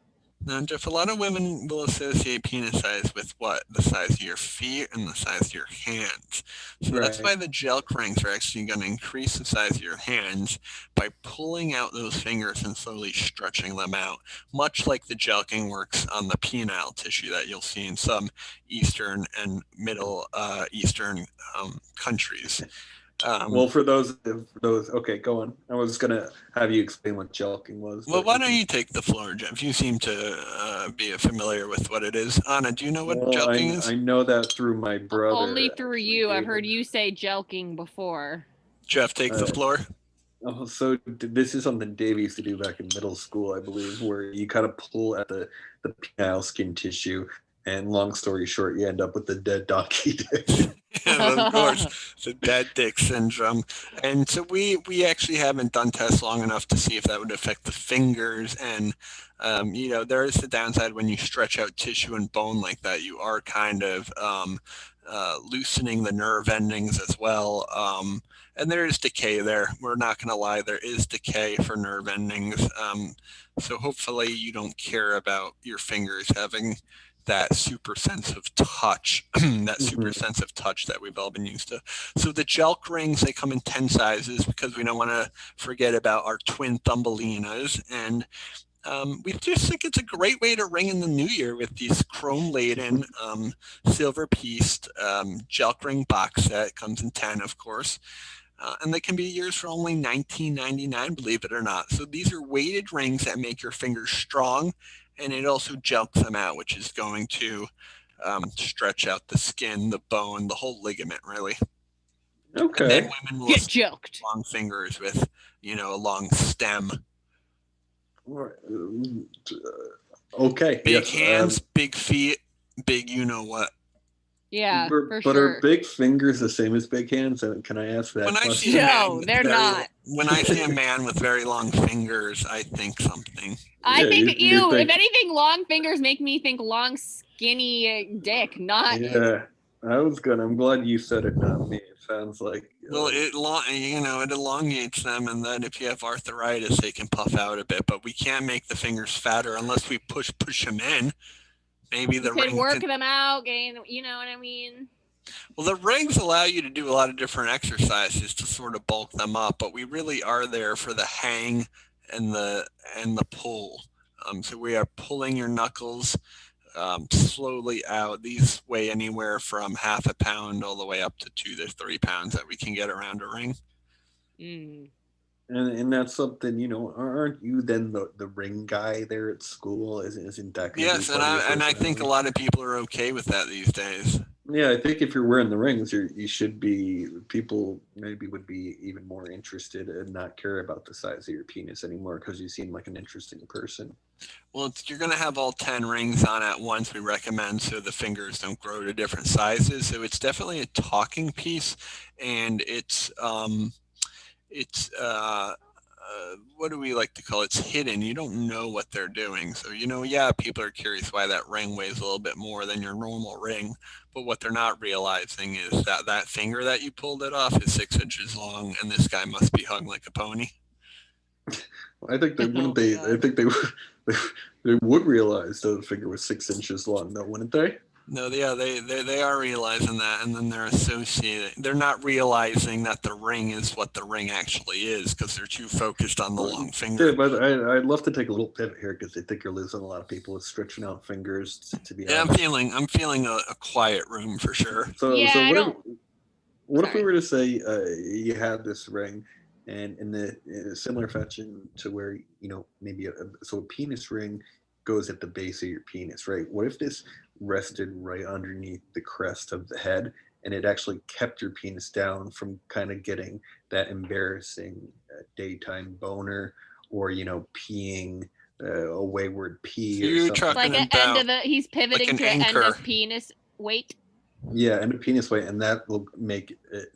Now, Jeff, a lot of women will associate penis size with what? The size of your feet and the size of your hands. So that's Right. why the gel rings are actually going to increase the size of your hands by pulling out those fingers and slowly stretching them out, much like the gelking works on the penile tissue that you'll see in some Eastern and Middle Eastern countries. Well, for those, okay, go on. I was gonna have you explain what jelqing was, Well, but why you don't can. you take the floor, Jeff? You seem to be familiar with what it is. Anna, do you know what Well, jelking I is? know that through my Only brother, through actually, you. I've heard David. you say jelking before. Jeff, take the Uh, floor. oh, so this is something Dave used to do back in middle school, I believe, where you kind of pull at the penile skin tissue, and long story short, you end up with the dead donkey dick. Of course, the dead dick syndrome. And so we actually haven't done tests long enough to see if that would affect the fingers. And there is the downside when you stretch out tissue and bone like that. You are kind of loosening the nerve endings as well. And there is decay there. We're not going to lie, there is decay for nerve endings. So hopefully you don't care about your fingers having that super sense of touch, that super Mhm. sense of touch that we've all been used to. So the Jelk rings, they come in 10 sizes because we don't want to forget about our twin Thumbelinas. And we just think it's a great way to ring in the new year with these chrome laden, silver pieced Jelk ring box set. It comes in 10, of course. And they can be yours for only $19.99, believe it or not. So these are weighted rings that make your fingers strong, and it also jelks them out, which is going to stretch out the skin, the bone, the whole ligament, really. And then Okay. women will Get associate joked. long fingers with, a long stem. Okay. Big Yes. hands, big feet, big you know what. Yeah, for But are sure. big fingers the same as big hands? Can I ask When that I see a question? man No, with they're very not. when I see a man with very long fingers, I think something. I Yeah, think you if think? anything, long fingers make me think long, skinny dick, not. Yeah, I was gonna. I'm glad you said it, not me. It sounds like. Well, it elongates them, and then if you have arthritis, they can puff out a bit. But we can't make the fingers fatter unless we push them in. Maybe You the could ring work could. them out, gain. You know what I mean? Well, the rings allow you to do a lot of different exercises to sort of bulk them up, but we really are there for the hang and the pull. So we are pulling your knuckles slowly out. These weigh anywhere from half a pound all the way up to 2 to 3 pounds that we can get around a ring. Mm. And that's something, aren't you then the ring guy there at school? Isn't that going to be Yes, and part of your I think a personality? lot of people are okay with that these days. Yeah, I think if you're wearing the rings, you should be. People maybe would be even more interested and not care about the size of your penis anymore because you seem like an interesting person. Well, you're going to have all 10 rings on at once, we recommend, so the fingers don't grow to different sizes. So it's definitely a talking piece, and what do we like to call it? It's hidden. You don't know what they're doing. So, yeah, people are curious why that ring weighs a little bit more than your normal ring. But what they're not realizing is that that finger that you pulled it off is 6 inches long, and this guy must be hung like a pony. I think they Oh wouldn't. my I God. think they would realize that the finger was 6 inches long, though, wouldn't they? No, yeah, they are realizing that, and then they're associating. They're not realizing that the ring is what the ring actually is because they're too focused on the long finger. Yeah, but I'd love to take a little pivot here because I think you're losing a lot of people with stretching out fingers. To be Yeah, honest, I'm feeling a quiet room for sure. so Yeah, I what if don't. we Sorry. were to say you had this ring, and in a similar fashion to where maybe so a penis ring goes at the base of your penis, right? What if this rested right underneath the crest of the head, and it actually kept your penis down from kind of getting that embarrassing daytime boner, or peeing a wayward So pee or you're something? talking Like an end about of the. He's like pivoting an to an end anchor. of penis weight. Yeah, and a penis weight, and that will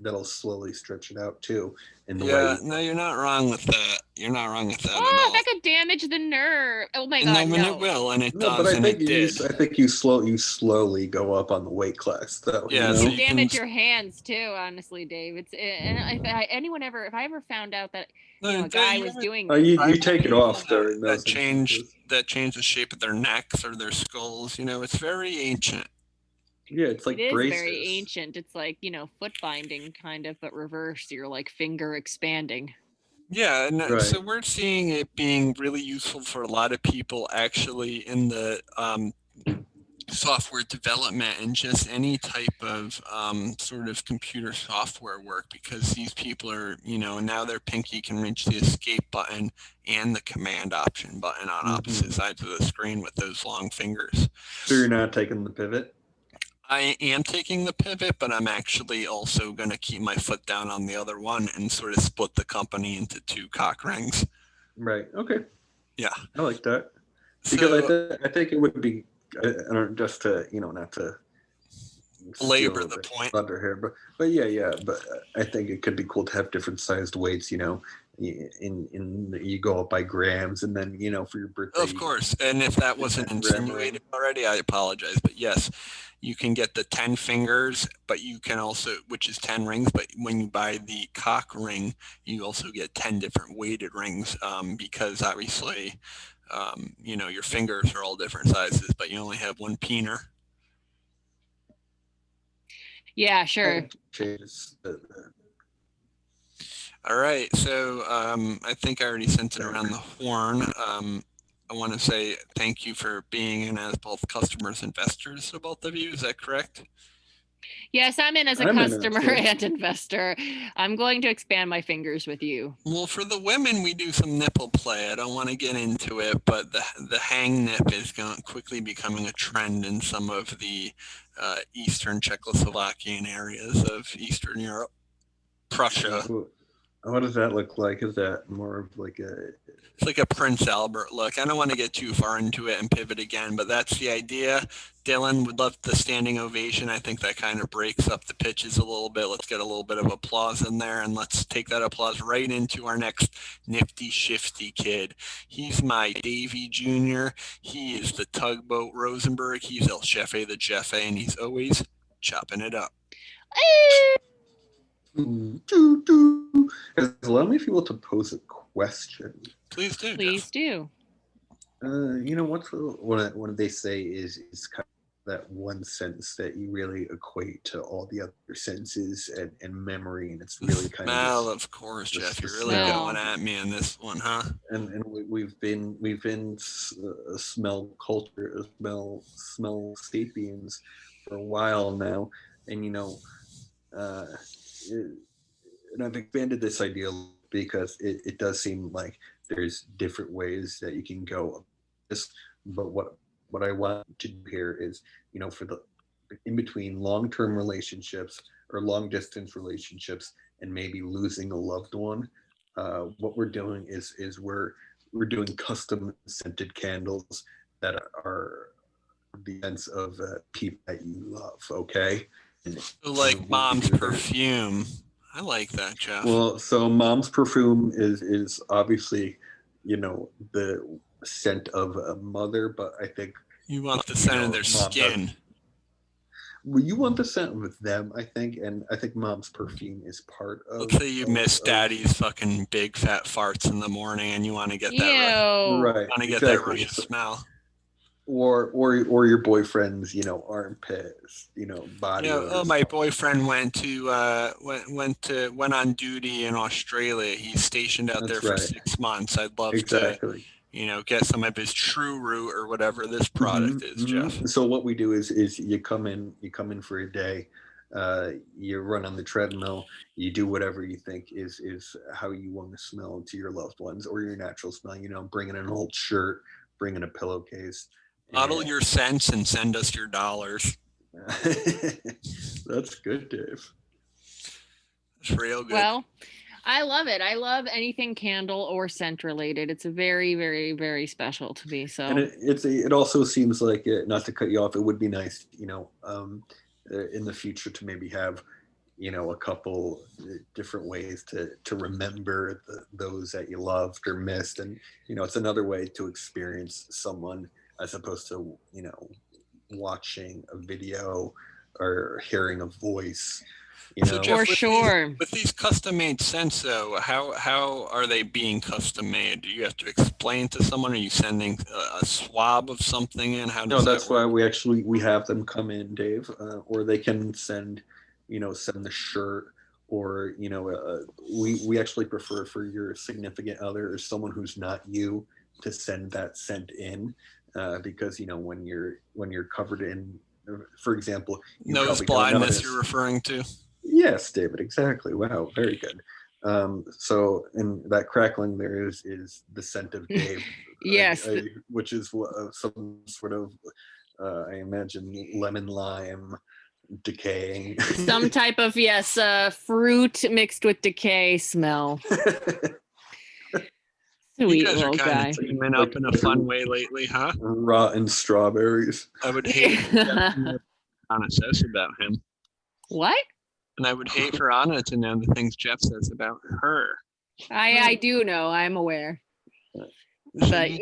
that'll slowly stretch it out too. In the Yeah, way. no, you're not wrong with that. You're not wrong with that at Oh, all. that could damage the nerve. Oh my And god, no, and it no. will, and it No, does, but I and think it did. I think you slowly go up on the weight class, though. Yeah, you so know? you Damage can your hands too, honestly, Dave. It's and if I ever found out that a no, guy you was ever doing You this, take it off during those that change instances. the shape of their necks or their skulls. You know, it's very ancient. Yeah, it's like it is braces. very ancient. It's like, foot binding kind of, but reverse. You're like finger expanding. Yeah, and Right. so we're seeing it being really useful for a lot of people actually in the software development and just any type of sort of computer software work, because these people are, now their pinky can reach the escape button and the command option button on opposite sides of the screen with those long fingers. So you're not taking the pivot? I am taking the pivot, but I'm actually also going to keep my foot down on the other one and sort of split the company into two cock rings. Right. Okay. Yeah. I like that. Because So, I think it would be, I don't, just to, not to belabor the point. Thunder here, but yeah, but I think it could be cool to have different sized weights, you go up by grams, and then, for your birthday. Of course. And if that wasn't insinuated already, I apologize. But yes, you can get the 10 fingers, but you can also, which is 10 rings, but when you buy the cock ring, you also get 10 different weighted rings, because obviously, your fingers are all different sizes, but you only have one peener. Yeah, sure. All right, so I think I already sent it around the horn. I want to say thank you for being in as both customers, investors, to both of you. Is that correct? Yes, I'm in as a customer and investor. I'm going to expand my fingers with you. Well, for the women, we do some nipple play. I don't want to get into it, but the hang nip is quickly becoming a trend in some of the Eastern Czechoslovakian areas of Eastern Europe. Prussia. What does that look like? Is that more of like It's like a Prince Albert look. I don't want to get too far into it and pivot again, but that's the idea. Dylan would love the standing ovation. I think that kind of breaks up the pitches a little bit. Let's get a little bit of applause in there, and let's take that applause right into our next nifty shifty kid. He's my Davy Jr. He is the tugboat Rosenberg. He's El Jefe the Jefe, and he's always chopping it up. Allow me, if you will, to pose a question. Please do. Please do. What they say is kind of that one sentence that you really equate to all the other senses and memory, and it's really kind of course, Jeff. You're really going at me on this one, huh? And we've been smell culture, smell sapiens for a while now, and and I've expanded this idea because it does seem like there's different ways that you can go. But what I want to do here is, for the in between long-term relationships or long-distance relationships and maybe losing a loved one, what we're doing is we're doing custom scented candles that are the sense of people that you love. Okay. Like mom's perfume. I like that, Jeff. Well, so mom's perfume is obviously, the scent of a mother, but I think you want the scent of their skin. Well, you want the scent with them, I think, and I think mom's perfume is part of. Let's say you miss daddy's fucking big fat farts in the morning, and you want to get that right. Want to get that rush of smell. Or your boyfriend's, armpits, body. My boyfriend went on duty in Australia. He's stationed out there for 6 months. I'd love to, get some of his True Root or whatever this product is, Jeff. So what we do is you come in for a day, you run on the treadmill, you do whatever you think is how you want to smell to your loved ones or your natural smell. Bring in an old shirt, bring in a pillowcase. Bottle your scents and send us your dollars. That's good, Dave. It's real good. Well, I love it. I love anything candle or scent related. It's a very, very, very special to me. So, and it also seems like, not to cut you off, it would be nice, in the future to maybe have, a couple different ways to remember those that you loved or missed, and it's another way to experience someone as opposed to watching a video or hearing a voice. So Jeff, For sure. With these custom-made scents, though, how are they being custom-made? Do you have to explain to someone? Are you sending a swab of something in? How does that's that work? why we have them come in, Dave, or they can send the shirt, or we actually prefer for your significant other or someone who's not you to send that scent in, because when you're covered in, for example, nose blindness you're referring to. Yes, David, exactly. Wow, very good. So, and that crackling there is the scent of Dave. Yes. Which is some sort of, I imagine, lemon lime decaying. Some type of, yes, fruit mixed with decay smell. Sweet you guys little are kind guy. of teaming up in a fun way lately, huh? Rotten strawberries. I would hate Anna says about him. What? And I would hate for Anna to know the things Jeff says about her. I do know. I'm aware. But Dave,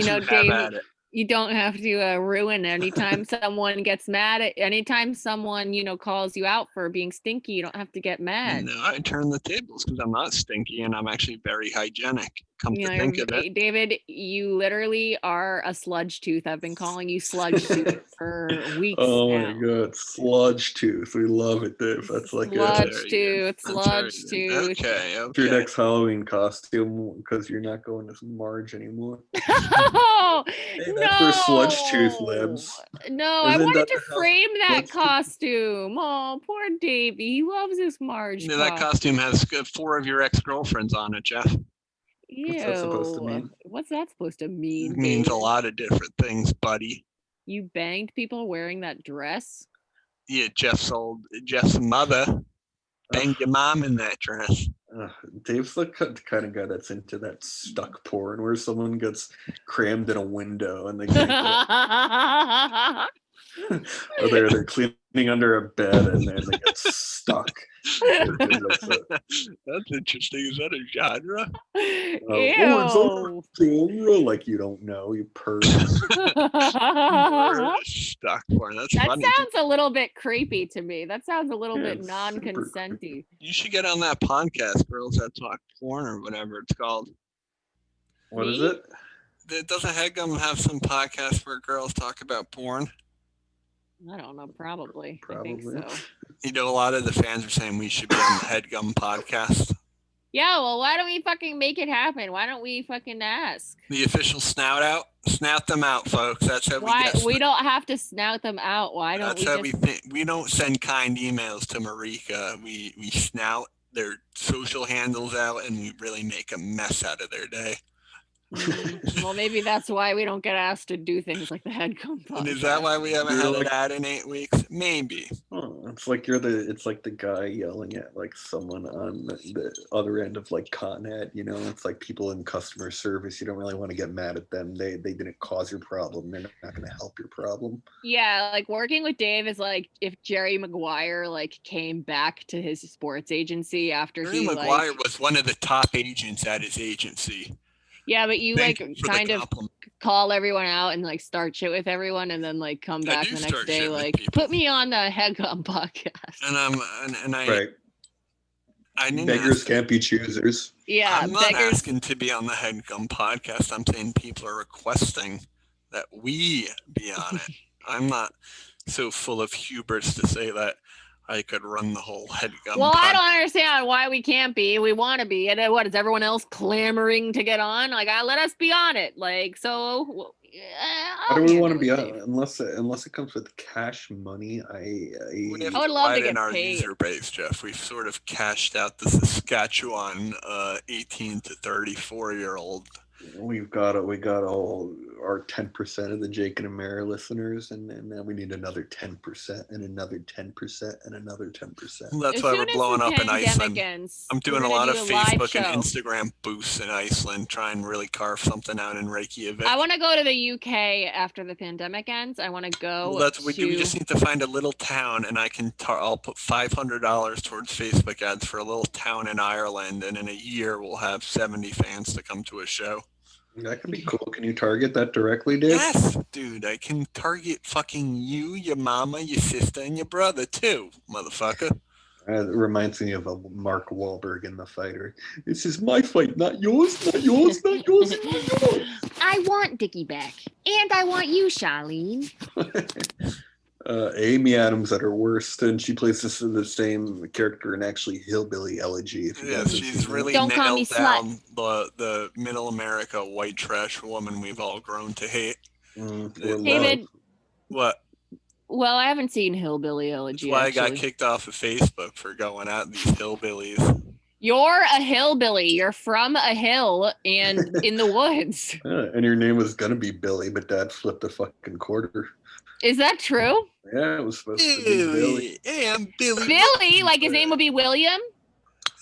you don't have to ruin anytime someone gets mad at anytime someone calls you out for being stinky. You don't have to get mad. No, I turn the tables because I'm not stinky and I'm actually very hygienic. Come to think of it, David, you literally are a sludge tooth. I've been calling you sludge tooth for weeks. Oh my god, sludge tooth. We love it, Dave. That's like sludge tooth. Sludge tooth. Okay. Your next Halloween costume, because you're not going to Marge anymore. Oh, hey, that's where sludge tooth lives. No, I wanted to frame that costume. Oh, poor Davey. He loves his Marge. Yeah, that costume has 4 of your ex-girlfriends on it, Jeff. Ew. What's that supposed to mean? What's that supposed to mean? It means a lot of different things, buddy. You banged people wearing that dress? Yeah, Jeff's mother banged your mom in that dress. Dave's the kind of guy that's into that stuck porn where someone gets crammed in a window and they can't or they're cleaning under a bed and then they get stuck. That's interesting. Is that a genre? It's a genre, like you don't know, you person. Stuck porn. That's funny. That sounds a little bit creepy to me. That sounds a little bit non-consenty. You should get on that podcast, Girls That Talk Porn, or whatever it's called. What is it? Doesn't Headgum have some podcasts where girls talk about porn? I don't know, probably. I think so. A lot of the fans are saying we should be on the Headgum podcast. Yeah, well, why don't we fucking make it happen? Why don't we fucking ask? The official snout out? Snout them out, folks. That's how we don't have to snout them out. Why don't That's how we think. We don't send kind emails to Marika. We snout their social handles out and we really make a mess out of their day. Well, maybe that's why we don't get asked to do things like the Headgum podcast. And is that why we haven't had an ad in 8 weeks? Maybe. Oh, it's like the guy yelling at like someone on the other end of like Con Ed, it's like people in customer service. You don't really want to get mad at them. They didn't cause your problem. They're not going to help your problem. Yeah, like working with Dave is like if Jerry Maguire like came back to his sports agency after Jerry Maguire was one of the top agents at his agency. Yeah, but you kind of call everyone out and like start shit with everyone and then like come back the next day like put me on the Headgum podcast. And I beggars can't be choosers. Yeah, I'm not asking to be on the Headgum podcast. I'm saying people are requesting that we be on it. I'm not so full of hubris to say that I could run the whole Headgum. Well, I don't understand why we can't be. We want to be. And what is everyone else clamoring to get on? Like, let us be on it. Like, so. Why do we want to be on it? Unless it comes with cash money, I would love to get our paid. User base, Jeff. We've sort of cashed out the Saskatchewan 18 to 34-year-old. We got a our 10% of the Jake and Amara listeners, and then we need another 10% and another 10% and another 10%. Well, that's As why soon we're as blowing the up in pandemic Iceland. ends, I'm doing we're a lot gonna of do live Facebook and show. Instagram boosts in Iceland, try and really carve something out in Reykjavik. I want to go to the UK after the pandemic ends. I want to go. Well, we just need to find a little town, and I'll put $500 towards Facebook ads for a little town in Ireland, and in a year we'll have 70 fans to come to a show. That could be cool. Can you target that directly, Dave? Yes, dude. I can target fucking you, your mama, your sister, and your brother too, motherfucker. It reminds me of a Mark Wahlberg in The Fighter. This is my fight, not yours, not yours, not yours, not yours. I want Dickie back, and I want you, Charlene. Amy Adams at her worst, and she plays the same character in actually Hillbilly Elegy. Yeah, she's really nailed down the middle America white trash woman we've all grown to hate. David, what? Well, I haven't seen Hillbilly Elegy. That's why I got kicked off of Facebook for going at these hillbillies. You're a hillbilly. You're from a hill and in the woods. And your name was gonna be Billy, but Dad flipped a fucking quarter. Is that true? Yeah, it was supposed to be Billy. Hey, I'm Billy. Billy, like his name would be William?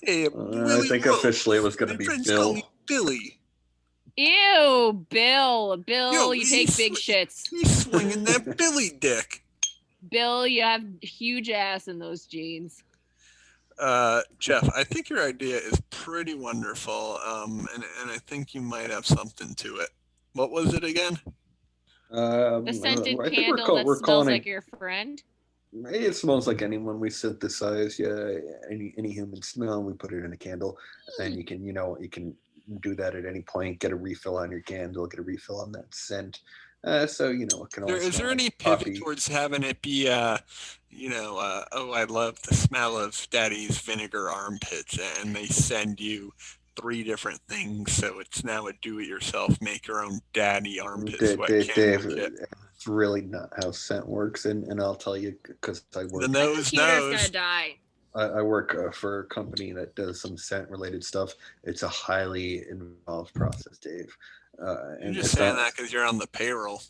Hey, I think officially it was going to be Bill. Billy. Ew, Bill. Bill, you take big shits. He's swinging that Billy dick. Bill, you have huge ass in those jeans. Jeff, I think your idea is pretty wonderful, and I think you might have something to it. What was it again? The scented candle that smells like your friend? It smells like anyone. We synthesize any human smell, and we put it in a candle. And you can do that at any point. Get a refill on your candle. Get a refill on that scent. So it can. Is there any pivot towards having it be, oh, I love the smell of Daddy's vinegar armpits, and they send you 3 different things, so it's now a do-it-yourself, make your own daddy armpit sweat Dave, it's really not how scent works, and I'll tell you because I work. The nose knows. Gonna die. I work for a company that does some scent-related stuff. It's a highly involved process, Dave. You're just saying that because you're on the payroll.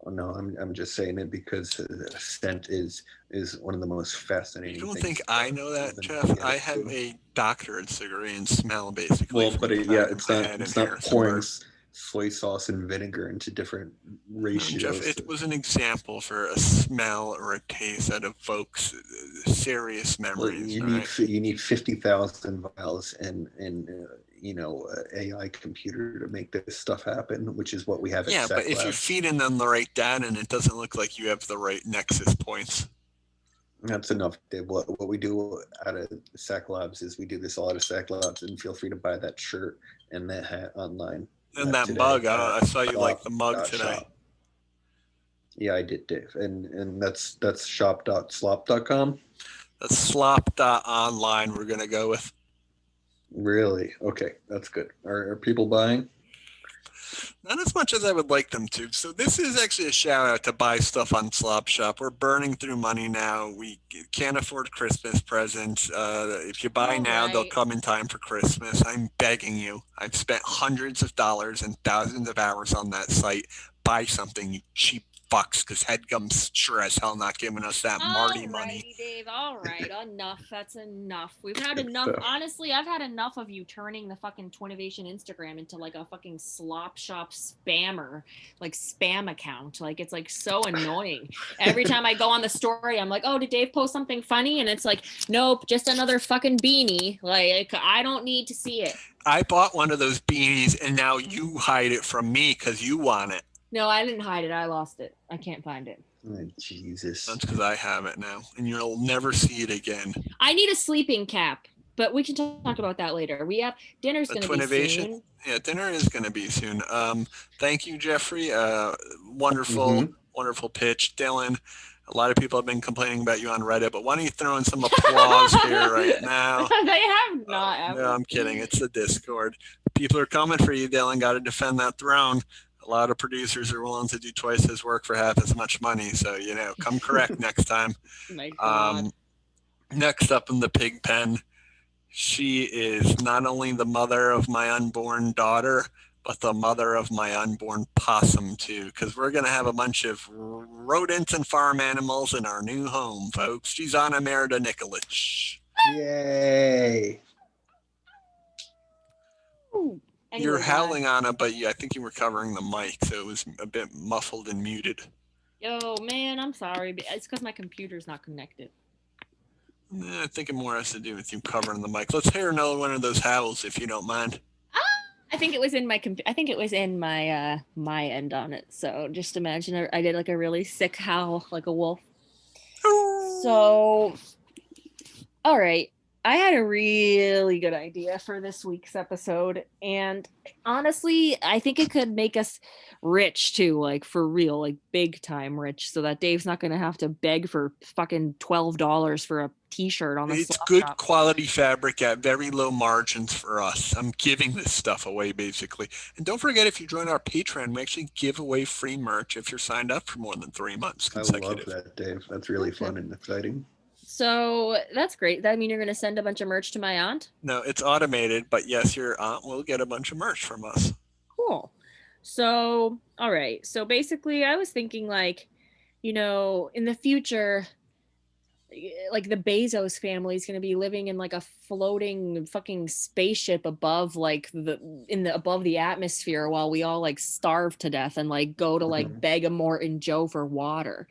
No, I'm just saying it because scent is one of the most fascinating. You don't things think I know that, Jeff? I have a doctorate's degree in smell, basically. Well, but it's not pouring soy sauce and vinegar into different ratios. Jeff, it was an example for a smell or a taste that evokes serious memories. Well, you need 50,000 vials and AI computer to make this stuff happen, which is what we have at SAC Labs. If you're feeding them the right data and it doesn't look like you have the right nexus points. That's enough, Dave. What we do out of SAC Labs is we do this all out of SAC Labs, and feel free to buy that shirt and that hat online. And that today, mug, I saw you like the mug today. Shop. Yeah, I did, Dave. And that's shop.slop.com. That's slop.online we're going to go with. Really? Okay, that's good. Are people buying? Not as much as I would like them to. So this is actually a shout out to buy stuff on Slop Shop. We're burning through money now. We can't afford Christmas presents. If you buy now, they'll come in time for Christmas. I'm begging you. I've spent hundreds of dollars and thousands of hours on that site. Buy something, you cheap fucks, because HeadGum's sure as hell not giving us that Marty money. Dave, all right, enough. That's enough. We've had enough. Honestly, I've had enough of you turning the fucking Twinnovation Instagram into like a fucking slop shop spammer, like spam account. Like it's like so annoying. Every time I go on the story, I'm like, oh, did Dave post something funny? And it's like, nope, just another fucking beanie. Like I don't need to see it. I bought one of those beanies and now you hide it from me because you want it. No, I didn't hide it. I lost it. I can't find it. Oh, Jesus. That's because I have it now, and you'll never see it again. I need a sleeping cap, but we can talk about that later. We have dinner's going to be soon. Yeah, dinner is going to be soon. Thank you, Jeffrey. Wonderful pitch, Dylan. A lot of people have been complaining about you on Reddit, but why don't you throw in some applause here right now? They have not. No, I'm kidding. It's the Discord. People are coming for you, Dylan. Got to defend that throne. A lot of producers are willing to do twice his work for half as much money. So, come correct next time. My God. Next up in the pig pen, she is not only the mother of my unborn daughter, but the mother of my unborn possum too, because we're going to have a bunch of rodents and farm animals in our new home, folks. She's Anna Merida Nikolic. Yay. Anyway, you're howling, Anna, but I think you were covering the mic, so it was a bit muffled and muted. Yo, man, I'm sorry. It's because my computer's not connected. I think it more has to do with you covering the mic. Let's hear another one of those howls, if you don't mind. I think it was in my my end on it. So just imagine I did like a really sick howl, like a wolf. So, all right. I had a really good idea for this week's episode, and honestly, I think it could make us rich too, like for real, like big time rich, so that Dave's not gonna have to beg for fucking $12 for a t-shirt on the It's good quality fabric at very low margins for us. I'm giving this stuff away basically. And don't forget, if you join our Patreon, we actually give away free merch if you're signed up for more than 3 months consecutive. I love that, Dave. That's really fun and exciting. So that's great. That mean you're going to send a bunch of merch to my aunt? No, it's automated, but yes, your aunt will get a bunch of merch from us. Cool. So, all right. So basically, I was thinking like, in the future, like the Bezos family is going to be living in like a floating fucking spaceship above like above the atmosphere while we all like starve to death and like go to like beg a Morton Joe for water.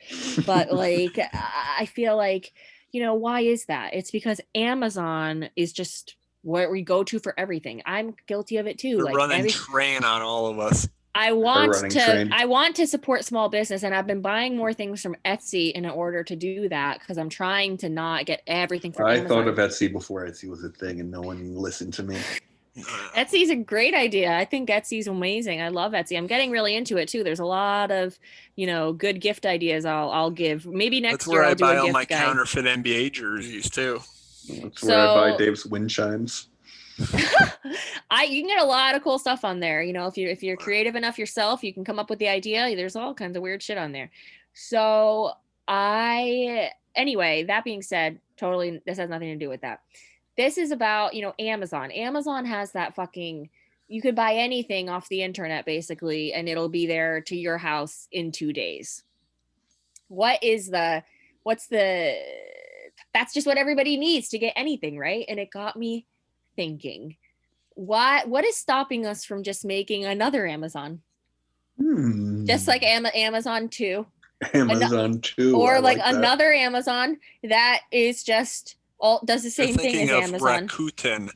But like, I feel like, why is that? It's because Amazon is just where we go to for everything. I'm guilty of it too. They're running train on all of us. I want to support small business, and I've been buying more things from Etsy in order to do that because I'm trying to not get everything from Amazon. I thought of Etsy before Etsy was a thing, and no one listened to me. Etsy's a great idea. I think Etsy's amazing. I love Etsy. I'm getting really into it too. There's a lot of, good gift ideas I'll give. Maybe next year I'll do a gift guide. That's where I buy all my counterfeit NBA jerseys too. That's where I buy Dave's wind chimes. You can get a lot of cool stuff on there. If you're creative enough yourself, you can come up with the idea. There's all kinds of weird shit on there. So anyway, that being said, totally, this has nothing to do with that. This is about, Amazon. Amazon has that fucking, you could buy anything off the internet basically, and it'll be there to your house in 2 days. That's just what everybody needs to get anything, right? And it got me thinking, what is stopping us from just making another Amazon? Just like Amazon 2. Amazon 2. Or like another Amazon that is just does the same thing as Amazon. Rakuten,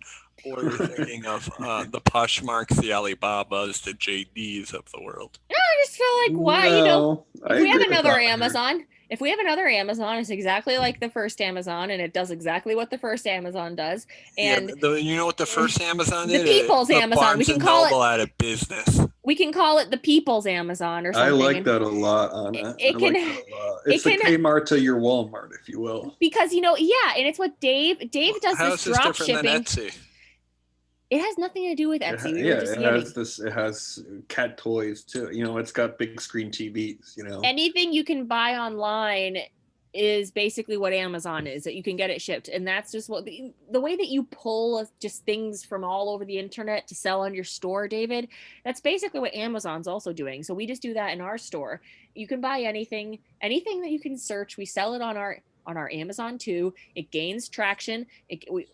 or you're thinking of the Poshmarks, the Alibabas, the JDs of the world. No, I just feel like if we have another Amazon, it's exactly like the first Amazon, and it does exactly what the first Amazon does. And you know what the first Amazon did? The People's Amazon. Barnes we can and call Noble out of business. We can call it the People's Amazon or something. I like that a lot, Anna. It's the Kmart to your Walmart, if you will. Because and it's what Dave does. How this is this drop different shipping. than Etsy? It has nothing to do with Etsy. It has cat toys too. It's got big screen TVs. Anything you can buy online is basically what Amazon is, that you can get it shipped. And that's just what the way that you pull just things from all over the internet to sell on your store, David, that's basically what Amazon's also doing. So we just do that in our store. You can buy anything that you can search. We sell it on our Amazon too. It gains traction.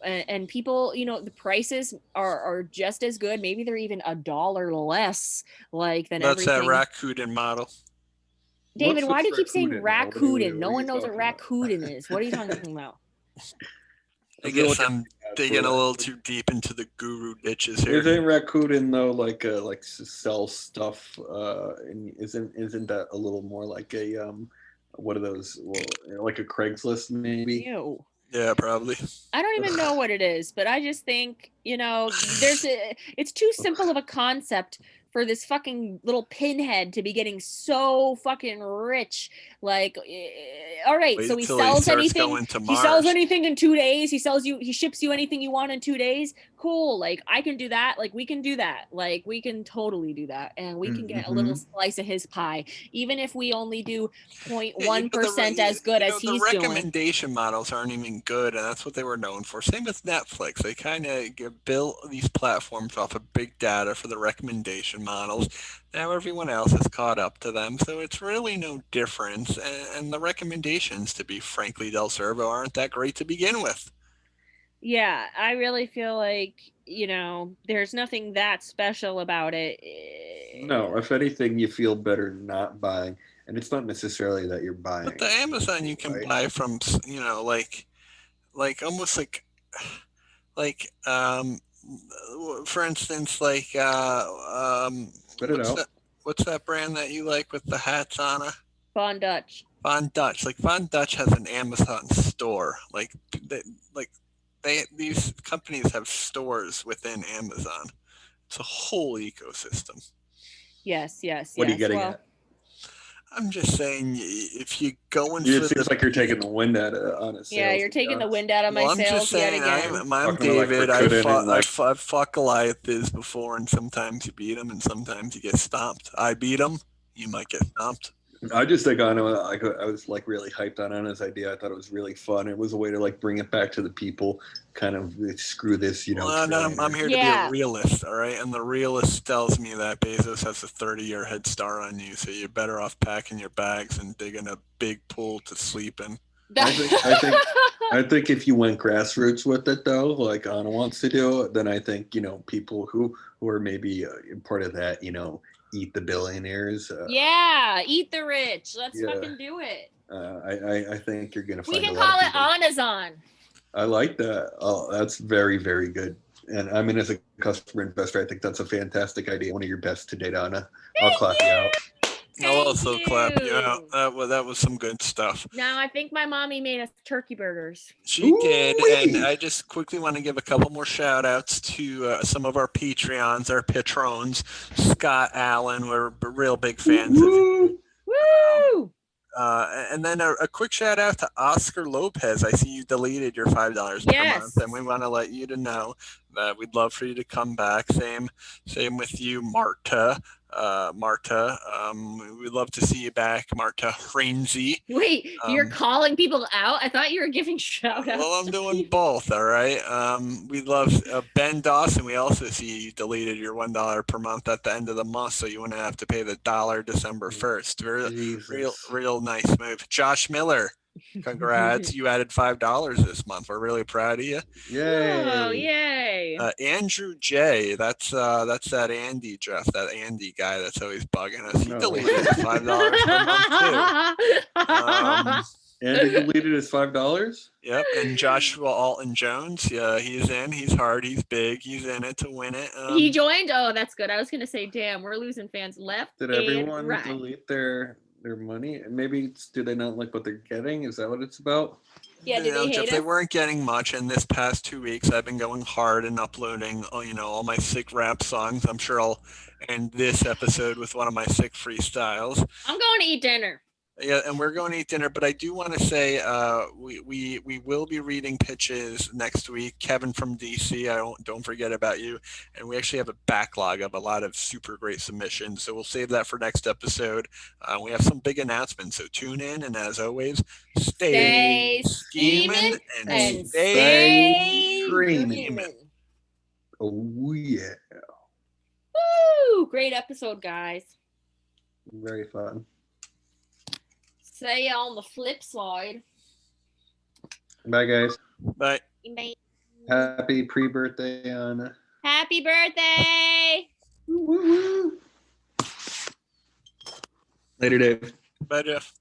And people, the prices are just as good. Maybe they're even $1 less than everything. That's that Rakuten model. David, why do you keep saying Rakuten? No one knows what Rakuten is. What are you talking about? I guess I'm digging a little too deep into the guru ditches here. Isn't Rakuten though like to sell stuff? And isn't that a little more like a what are those? Well, like a Craigslist maybe? Ew. Yeah, probably. I don't even know what it is, but I just think it's too simple of a concept for this fucking little pinhead to be getting so fucking rich. Like, all right, Wait so he till sells starts anything. going to He sells Mars. anything in 2 days. He ships you anything you want in 2 days. Cool. Like, I can do that. Like, we can do that. Like, we can totally do that, and we can get a little slice of his pie, even if we only do 0.1% as good as he's the doing. recommendation models aren't even good, and that's what they were known for. Same with Netflix. They kind of built these platforms off of big data for the recommendation models. Now everyone else has caught up to them, so it's really no difference. And the recommendations, to be frankly, Del Servo, aren't that great to begin with. Yeah, I really feel like, there's nothing that special about it. No, if anything, you feel better not buying. And it's not necessarily that you're buying. But the Amazon you can buy from, almost for instance, what's that brand that you like with the hats on it? Von Dutch. Von Dutch. Like Von Dutch has an Amazon store. These companies have stores within Amazon. It's a whole ecosystem. Yes. What are you getting at? I'm just saying, if you go in, it seems like you're taking the wind out of on a sales. Yeah, you're taking the wind out of my sales yet again. I'm David. I've fought Goliaths before, and sometimes you beat them, and sometimes you get stomped. I beat them. You might get stomped. I just think I was like really hyped on Anna's idea. I thought it was really fun. It was a way to like bring it back to the people. Kind of screw this, I'm here to be a realist, all right. And the realist tells me that Bezos has a 30-year head start on you, so you're better off packing your bags and digging a big pool to sleep in. I think if you went grassroots with it though, like Anna wants to do, then I think people who are maybe part of that, eat the billionaires. Eat the rich. Let's fucking do it. I think you're gonna find. We can call it Anazon. I like that. Oh, that's very, very good. And I mean, as a customer investor, I think that's a fantastic idea. One of your best to date, Anna. I'll clap you out. I'll also clap you out. That was some good stuff. Now I think my mommy made us turkey burgers. She did, and I just quickly want to give a couple more shout outs to some of our Patreons, our patrons. Scott Allen, we're real big fans of you. Woo! And then a quick shout out to Oscar Lopez. I see you deleted your $5 per month, and we want to let you to know that we'd love for you to come back. Same with you, Marta. We'd love to see you back, Marta Hrainzy. Wait, you're calling people out? I thought you were giving shout outs. Well, I'm doing both, all right? We love Ben Dawson. We also see you deleted your $1 per month at the end of the month, so you wouldn't have to pay the $1 December 1st. Real nice move. Josh Miller, congrats. You added $5 this month. We're really proud of you. Yay. Oh, yay. Andrew J, that's that Andy, Jeff, that Andy guy that's always bugging us. He deleted his $5 per month too. Andy deleted his $5? Yep, and Joshua Alton Jones, he's in. He's hard. He's big. He's in it to win it. He joined? Oh, that's good. I was going to say, damn, we're losing fans left. Did everyone delete their money? Maybe do they not like what they're getting? Is that what it's about? Yeah, did they hate Jeff, us? they weren't getting much, and this past 2 weeks I've been going hard and uploading all my sick rap songs. I'm sure I'll end this episode with one of my sick freestyles. I'm going to eat dinner. Yeah, and we're going to eat dinner, but I do want to say we will be reading pitches next week. Kevin from DC, don't forget about you. And we actually have a backlog of a lot of super great submissions, so we'll save that for next episode. We have some big announcements, so tune in. And as always, stay scheming and stay dreaming. Oh yeah! Woo! Great episode, guys. Very fun. See ya on the flip side. Bye, guys. Bye. Bye. Happy pre-birthday, Anna. Happy birthday! Woo-woo-woo. Later, Dave. Bye, Jeff.